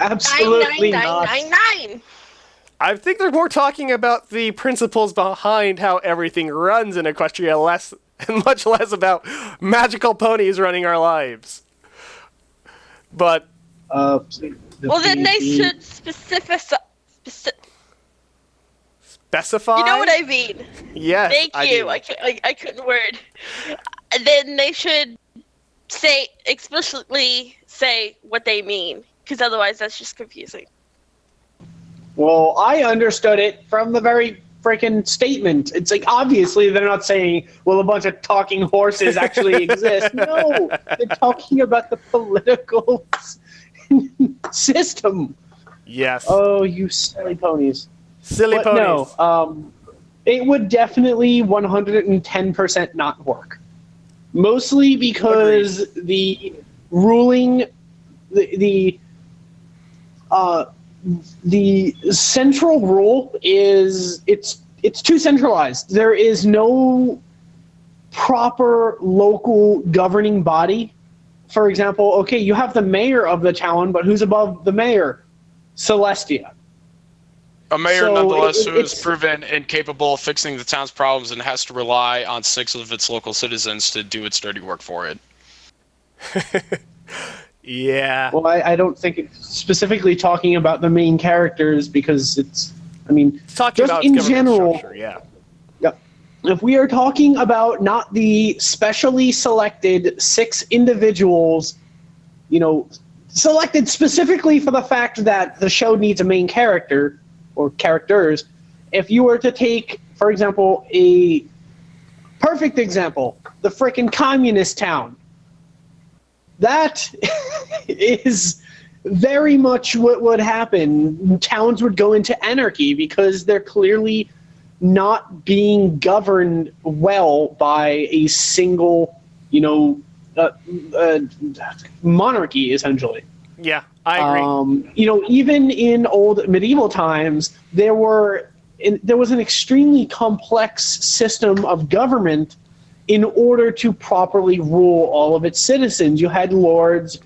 Absolutely not. 99999. I think they're more talking about the principles behind how everything runs in Equestria, much less about magical ponies running our lives. But Well, then they should specify. specify. You know what I mean? Yes. Thank I you. do. I couldn't word. Then they should explicitly say what they mean, because otherwise that's just confusing. Well, I understood it from the very freaking statement. It's like, obviously they're not saying, well, a bunch of talking horses actually exist. No, they're talking about the political system. Yes. Oh, you silly ponies. Silly But ponies. no, it would definitely 110% not work. Mostly because the ruling, the central rule is it's too centralized. There is no proper local governing body. For example, okay, you have the mayor of the town, but who's above the mayor? Celestia. A mayor, So nonetheless, who is it's- proven incapable of fixing the town's problems and has to rely on 6 of its local citizens to do its dirty work for it. Yeah. Well, I don't think it's specifically talking about the main characters because it's, I mean, It's talking just about in its government general. structure, yeah. If we are talking about not the specially selected 6 individuals, selected specifically for the fact that the show needs a main character or characters, if you were to take, for example, a perfect example, the frickin' communist town, that is very much what would happen. Towns would go into anarchy because they're clearly not being governed well by a single, monarchy, essentially. Yeah, I agree. Even in old medieval times, there was an extremely complex system of government in order to properly rule all of its citizens. You had lords,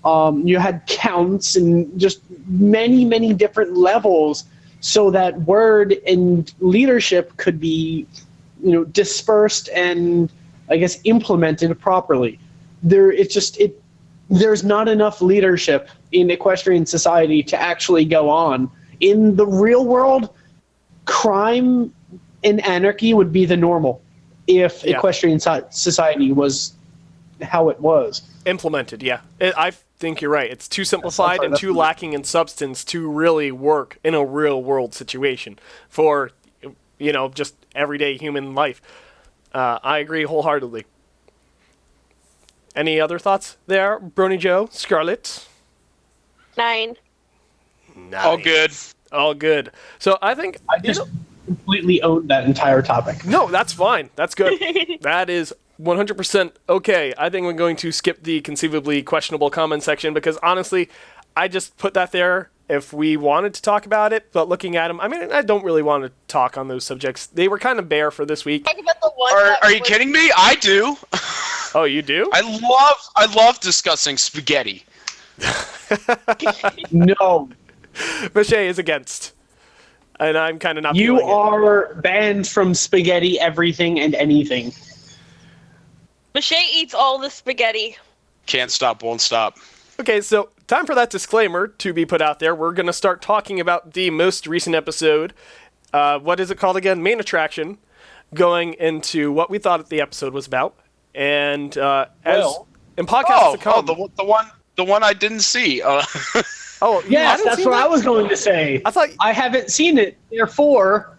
you had counts, and just many, many different levels, so that word and leadership could be, dispersed and, I guess, implemented properly. There's not enough leadership in equestrian society to actually go on. In the real world, crime and anarchy would be the normal if equestrian society was how it was. Implemented, yeah. I think you're right. It's too simplified and too lacking in substance to really work in a real world situation for, just everyday human life. I agree wholeheartedly. Any other thoughts there, Brony Joe, Scarlett? 9. Nice. All good. All good. So I think I just completely owned that entire topic. no, that's fine. That's good. That is 100% okay. I think we're going to skip the conceivably questionable comment section because honestly, I just put that there if we wanted to talk about it, but looking at them, I don't really want to talk on those subjects. They were kind of bare for this week. Talk about the one Are you kidding me? I do. Oh, you do? I love discussing spaghetti. No, Mache is against. And I'm kind of not you feeling it. are banned from spaghetti, everything and anything. Mache eats all the spaghetti. Can't stop, won't stop. Okay, so time for that disclaimer to be put out there. We're going to start talking about the most recent episode. What is it called again? Main Attraction. Going into what we thought the episode was about. And in podcasts to come... the one I didn't see. Oh, Yes, that's what I was going to say. I thought... I haven't seen it, therefore,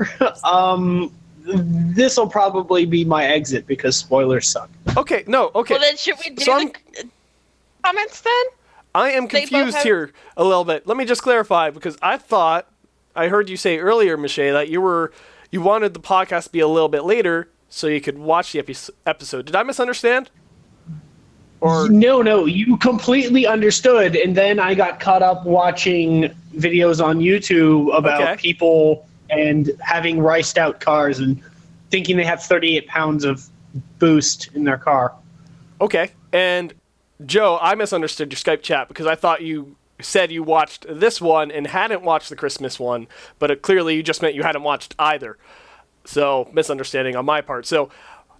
this will probably be my exit because spoilers suck. Okay, no, okay. Well, then should we do So the comments then? I am They both confused have- here a little bit. Let me just clarify, because I thought, I heard you say earlier, Mache, that you wanted the podcast to be a little bit later so you could watch the episode. Did I misunderstand? Or No, you completely understood, and then I got caught up watching videos on YouTube about people and having riced out cars and thinking they have 38 pounds of boost in their car. okay, and Joe, I misunderstood your Skype chat because I thought you said you watched this one and hadn't watched the Christmas one, but clearly you just meant you hadn't watched either. So, misunderstanding on my part. So,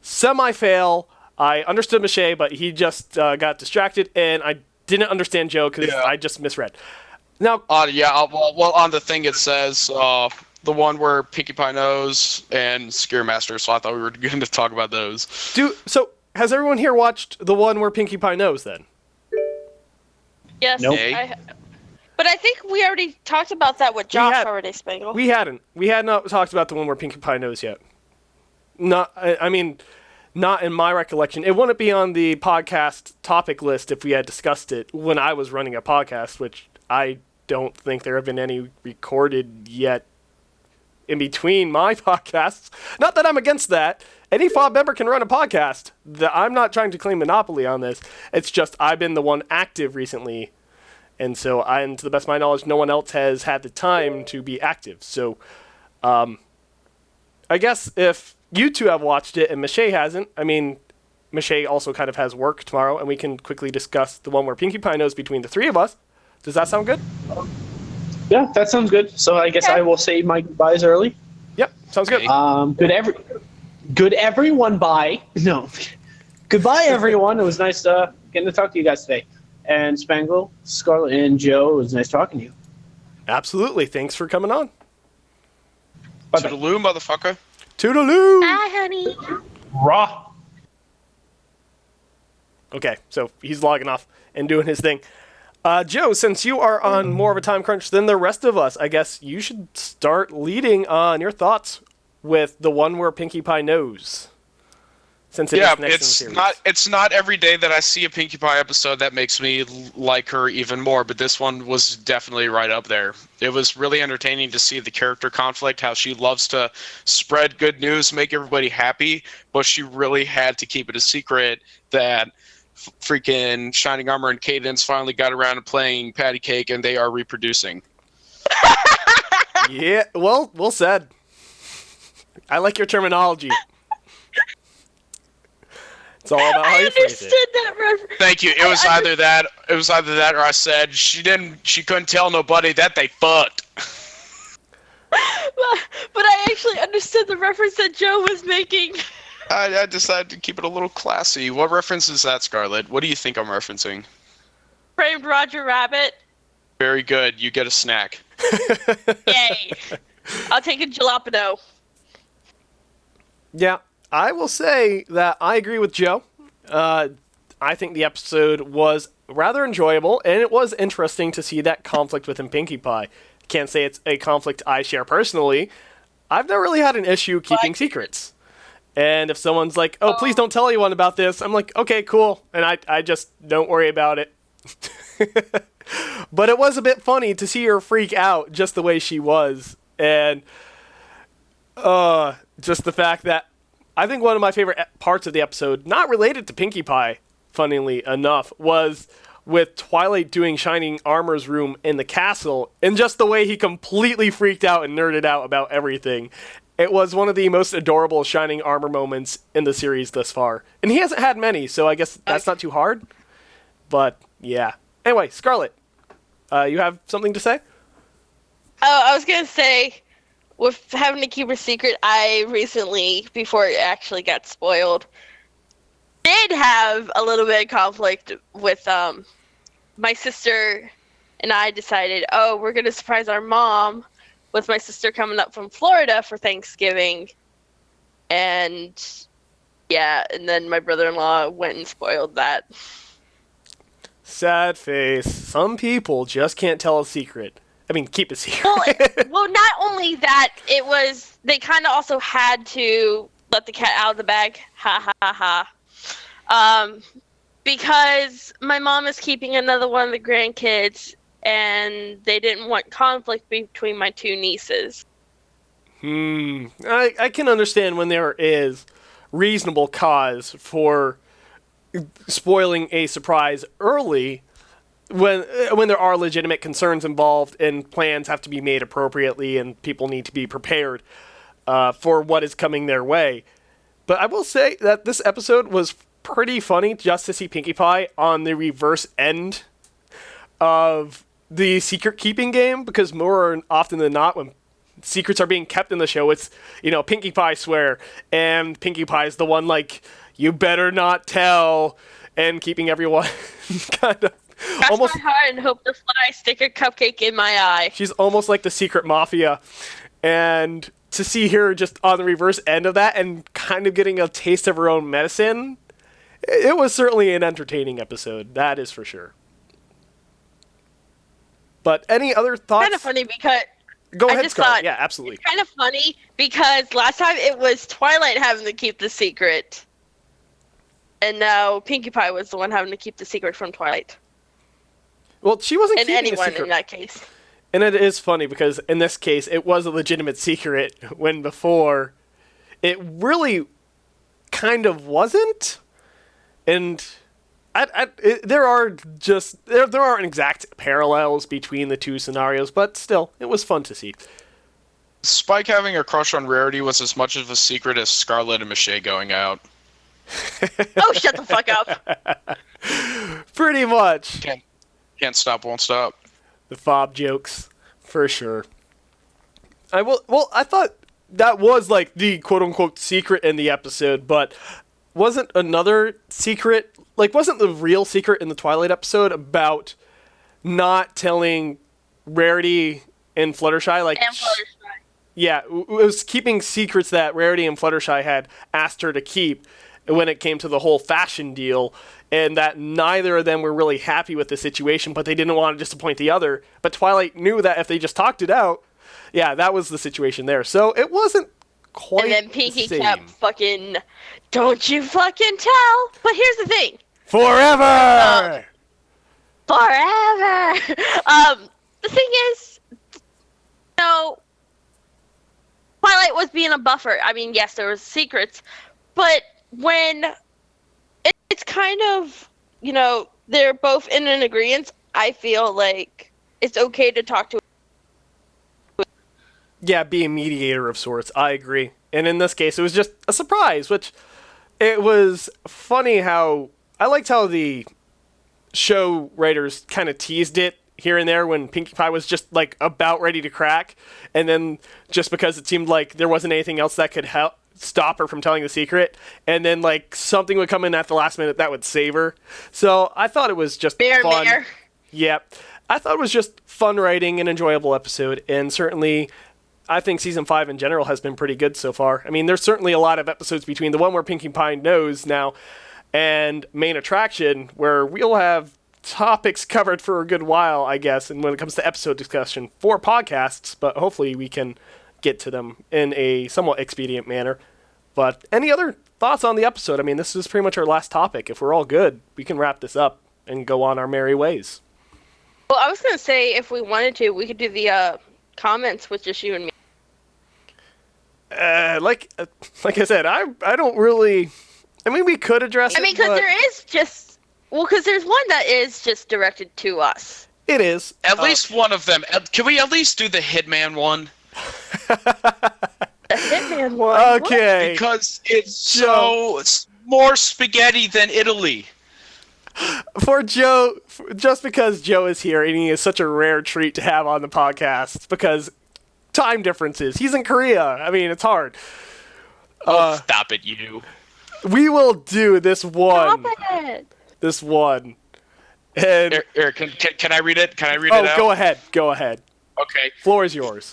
semi-fail. I understood Mache, but he just got distracted, and I didn't understand Joe because I just misread. Now, well, on the thing it says the one where Pinkie Pie knows and Scare Master, so I thought we were going to talk about those. has everyone here watched the one where Pinkie Pie knows then? Yes. Nope. But I think we already talked about that with Josh already, Spangle. We hadn't. We had not talked about the one where Pinkie Pie knows yet. Not in my recollection. It wouldn't be on the podcast topic list if we had discussed it when I was running a podcast, which I don't think there have been any recorded yet in between my podcasts. Not that I'm against that. Any FOB member can run a podcast. I'm not trying to claim monopoly on this. It's just I've been the one active recently. And so, to the best of my knowledge, no one else has had the time to be active. So, I guess if you two have watched it and Michelle hasn't, Michelle also kind of has work tomorrow, and we can quickly discuss the one where Pinkie Pie knows between the three of us. Does that sound good? Yeah, that sounds good. So I guess I will say my goodbyes early. Yep, sounds good. Good everyone, bye. No. Goodbye, everyone. It was nice getting to talk to you guys today. And Spangle, Scarlett, and Joe, it was nice talking to you. Absolutely. Thanks for coming on. Bye-bye. Toodaloo, motherfucker. Toodaloo! Bye, honey. Raw. Okay, so he's logging off and doing his thing. Joe, since you are on more of a time crunch than the rest of us, I guess you should start leading on your thoughts with the one where Pinkie Pie knows. Since it is next in the series. It's not every day that I see a Pinkie Pie episode that makes me like her even more, but this one was definitely right up there. It was really entertaining to see the character conflict, how she loves to spread good news, make everybody happy, but she really had to keep it a secret that freaking Shining Armor and Cadence finally got around to playing Patty Cake and they are reproducing. Yeah, well said. I like your terminology. It's all about how you phrase it. That reference. Thank you. It was either that or I said she couldn't tell nobody that they fucked. But I actually understood the reference that Joe was making. I decided to keep it a little classy. What reference is that, Scarlett? What do you think I'm referencing? Framed Roger Rabbit. Very good. You get a snack. Yay. I'll take a jalapeno. Yeah, I will say that I agree with Joe. I think the episode was rather enjoyable, and it was interesting to see that conflict within Pinkie Pie. Can't say it's a conflict I share personally. I've never really had an issue keeping secrets. And if someone's like, oh, please don't tell anyone about this, I'm like, okay, cool. And I just don't worry about it. But it was a bit funny to see her freak out just the way she was. And just the fact that I think one of my favorite parts of the episode, not related to Pinkie Pie, funnily enough, was with Twilight doing Shining Armor's room in the castle, and just the way he completely freaked out and nerded out about everything. It was one of the most adorable Shining Armor moments in the series thus far. And he hasn't had many, so I guess that's not too hard. But, yeah. Anyway, Scarlett, you have something to say? Oh, I was going to say, with having to keep a secret, I recently, before it actually got spoiled, did have a little bit of conflict with my sister, and I decided, we're going to surprise our mom with my sister coming up from Florida for Thanksgiving. And, yeah, and then my brother-in-law went and spoiled that. Sad face. Some people just can't tell a secret. I mean, keep a secret. Well, not only that, they kind of also had to let the cat out of the bag. Ha, ha, ha. Because my mom is keeping another one of the grandkids, and they didn't want conflict between my two nieces. I can understand when there is reasonable cause for spoiling a surprise early, when there are legitimate concerns involved and plans have to be made appropriately and people need to be prepared for what is coming their way. But I will say that this episode was pretty funny just to see Pinkie Pie on the reverse end of the secret keeping game, because more often than not, when secrets are being kept in the show, it's, Pinkie Pie swear, and Pinkie Pie's the one like, you better not tell, and keeping everyone kind of cross almost my heart and hope to fly, stick a cupcake in my eye. She's almost like the secret mafia, and to see her just on the reverse end of that and kind of getting a taste of her own medicine it was certainly an entertaining episode. That is for sure. But any other thoughts? Kind of funny because Go I ahead, just Scarlett. thought Yeah, absolutely. it's kind of funny because last time it was Twilight having to keep the secret, and now Pinkie Pie was the one having to keep the secret from Twilight. Well, she wasn't And keeping a anyone secret. in that case. And it is funny because in this case, it was a legitimate secret when before it really kind of wasn't. And there aren't exact parallels between the two scenarios, but still, it was fun to see. Spike having a crush on Rarity was as much of a secret as Scarlett and Michelle going out. Oh, shut the fuck up. Pretty much. Can't stop, won't stop. The FOB jokes, for sure. I thought that was like the quote-unquote secret in the episode, but wasn't another secret, like wasn't the real secret in the Twilight episode about not telling Rarity and Fluttershy, like... And Fluttershy. Yeah, it was keeping secrets that Rarity and Fluttershy had asked her to keep when it came to the whole fashion deal, and that neither of them were really happy with the situation, but they didn't want to disappoint the other. But Twilight knew that if they just talked it out, yeah, that was the situation there. So it wasn't quite And then Pinkie the same. kept fucking, don't you fucking tell. But here's the thing. Forever! Forever! The thing is, Twilight was being a buffer. I mean, yes, there was secrets, but when it's kind of, they're both in an agreement, I feel like it's okay to talk to. Yeah, be a mediator of sorts. I agree. And in this case, it was just a surprise, which it was funny how... I liked how the show writers kind of teased it here and there when Pinkie Pie was just, like, about ready to crack. And then just because it seemed like there wasn't anything else that could help stop her from telling the secret, and then, like, something would come in at the last minute that would save her. So I thought it was just fun. Bear. Yep. I thought it was just fun writing and enjoyable episode, and certainly I think Season 5 in general has been pretty good so far. I mean, there's certainly a lot of episodes between the one where Pinkie Pie knows now and Main Attraction where we'll have topics covered for a good while, I guess, and when it comes to episode discussion for podcasts, but hopefully we can get to them in a somewhat expedient manner. But any other thoughts on the episode? I mean, this is pretty much our last topic. If we're all good, we can wrap this up and go on our merry ways. Well, I was going to say, if we wanted to, we could do the comments with just you and me. Like I said, I don't really... I mean, we could address it, because but there is just... Well, because there's one that is just directed to us. it is. At least one of them. Can we at least do the Hitman one? The Hitman one. Okay. Because it's more spaghetti than Italy. For Joe, just because Joe is here and he is such a rare treat to have on the podcast because time differences. He's in Korea. I mean, it's hard. Stop it, you. We will do this one. Stop it. This one. And Eric, can I read it? Can I read it out? go ahead. Go ahead. Okay. Floor is yours.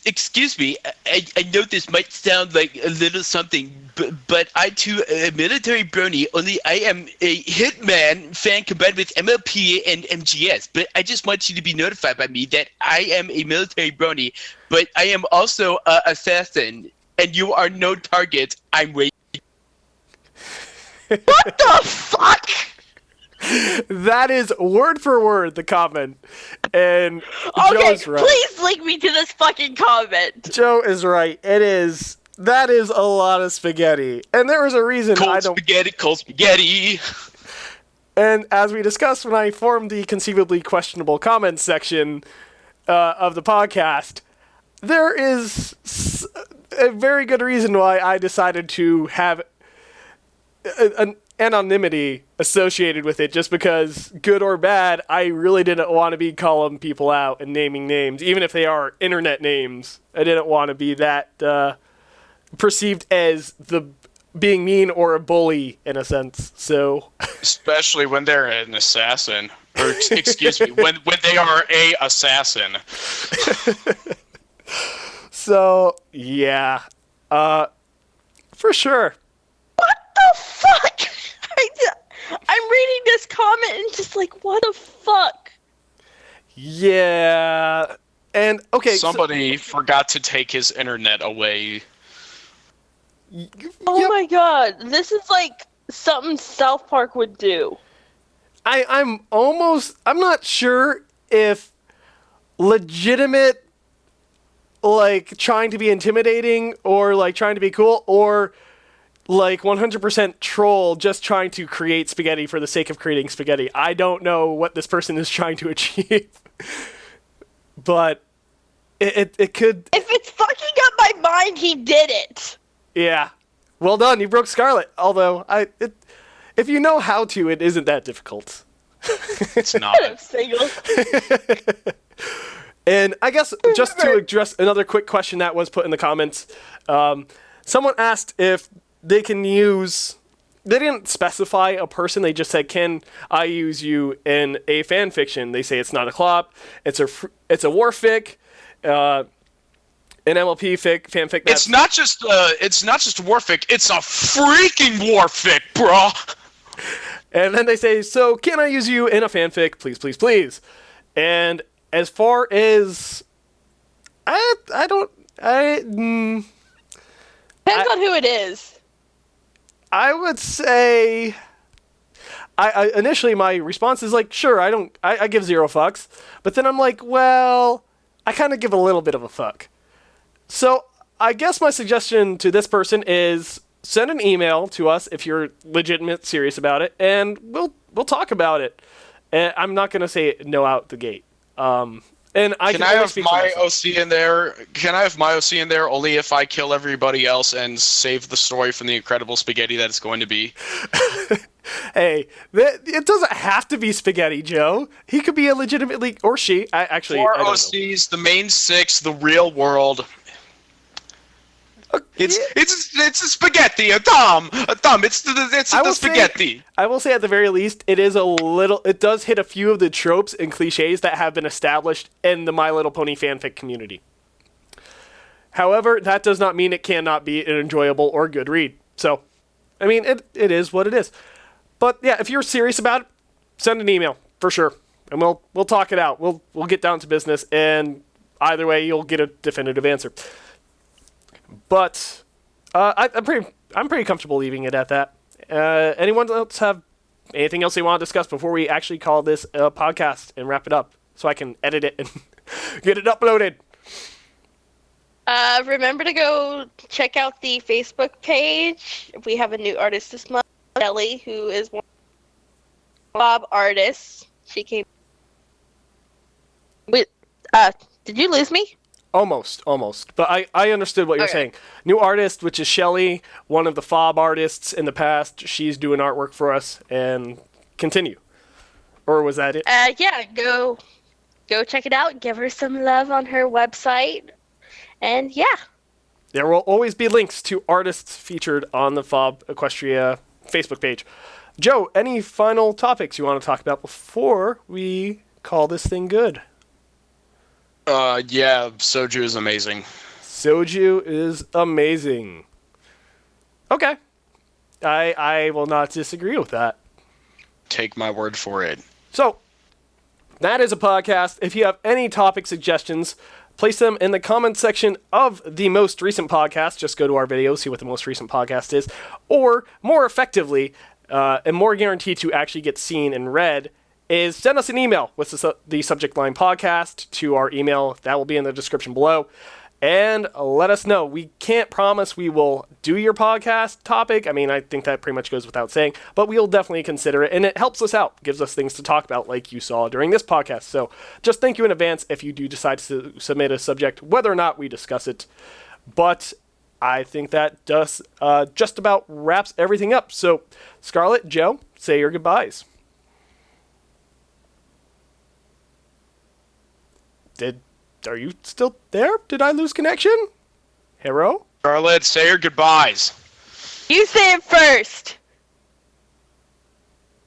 Excuse me, I know this might sound like a little something, but I too a military brony, only I am a Hitman fan combined with MLP and MGS, but I just want you to be notified by me that I am a military brony, but I am also an assassin, and you are no target. I'm waiting. What the fuck? That is word for word the comment. And Okay, Joe's right. please link me to this fucking comment. Joe is right. That is a lot of spaghetti. And there is a reason Cold spaghetti. And as we discussed when I formed the conceivably questionable comments section of the podcast, there is a very good reason why I decided to have an anonymity associated with it, just because, good or bad, I really didn't want to be calling people out and naming names, even if they are internet names. I didn't want to be that perceived as the being mean or a bully, in a sense. So, Especially when they're an assassin. Or, excuse me, when they are a assassin. so yeah, for sure. What the fuck? reading this comment and just like, what the fuck? Yeah. And, okay. Somebody forgot to take his internet away. Oh my god, this is like something South Park would do. I'm not sure if legitimate, like, trying to be intimidating or, like, trying to be cool, or, like, 100% troll just trying to create spaghetti for the sake of creating spaghetti. I don't know what this person is trying to achieve. But it could... If it's fucking up my mind, he did it. Yeah. Well done, you broke Scarlet. Although, if you know how to, it isn't that difficult. It's not. Single. And I guess just to address another quick question that was put in the comments, someone asked if they can use... They didn't specify a person, they just said, can I use you in a fan fiction? They say it's not a clop, it's a warfic, an MLP fanfic. It's not just warfic, it's a freaking warfic, bro. And then they say, so can I use you in a fanfic? Please, please, please. And as far as... Depends on who it is. I would say... I initially, my response is like, sure, I give 0 fucks. But then I'm like, well, I kind of give a little bit of a fuck. So I guess my suggestion to this person is send an email to us if you're legitimate serious about it, and we'll talk about it. And I'm not going to say no out the gate. And can I have my OC in there? Can I have my OC in there only if I kill everybody else and save the story from the incredible spaghetti that it's going to be? Hey, it doesn't have to be Spaghetti Joe. He could be a legitimately, or she. Actually, 4 I don't know. OCs, the main 6, the real world. It's a spaghetti, a thumb. It's the spaghetti. I will say at the very least, it does hit a few of the tropes and cliches that have been established in the My Little Pony fanfic community. However, that does not mean it cannot be an enjoyable or good read. So, I mean, it is what it is. But yeah, if you're serious about it, send an email for sure, and we'll talk it out. We'll get down to business, and either way, you'll get a definitive answer. But I'm pretty comfortable leaving it at that. Anyone else have anything else they want to discuss before we actually call this a podcast and wrap it up, so I can edit it and get it uploaded? Remember to go check out the Facebook page. We have a new artist this month, Ellie, who is one of FOB artists. She came. Wait, did you lose me? Almost. But I understood what you're saying. New artist, which is Shelly, one of the FOB artists in the past. She's doing artwork for us, and continue. Or was that it? Yeah, go check it out. Give her some love on her website. And yeah. There will always be links to artists featured on the FOB Equestria Facebook page. Joe, any final topics you want to talk about before we call this thing good? Yeah, Soju is amazing. Soju is amazing. Okay. I will not disagree with that. Take my word for it. So, that is a podcast. If you have any topic suggestions, place them in the comments section of the most recent podcast. Just go to our video, see what the most recent podcast is. Or, more effectively, and more guaranteed to actually get seen and read, is send us an email with the subject line podcast to our email. That will be in the description below. And let us know. We can't promise we will do your podcast topic. I mean, I think that pretty much goes without saying. But we'll definitely consider it. And it helps us out. Gives us things to talk about like you saw during this podcast. So just thank you in advance if you do decide to submit a subject, whether or not we discuss it. But I think that just about wraps everything up. So Scarlett, Joe, say your goodbyes. Are you still there? Did I lose connection? Hero? Scarlett, say your goodbyes. You say it first.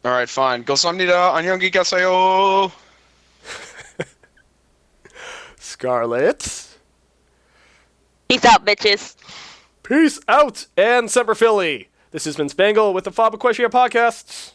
Alright, fine. 감사합니다. 안녕히 가세요. Scarlett? Peace out, bitches. Peace out, and Semper Philly. This has been Spangle with the FOB Equestria Podcast.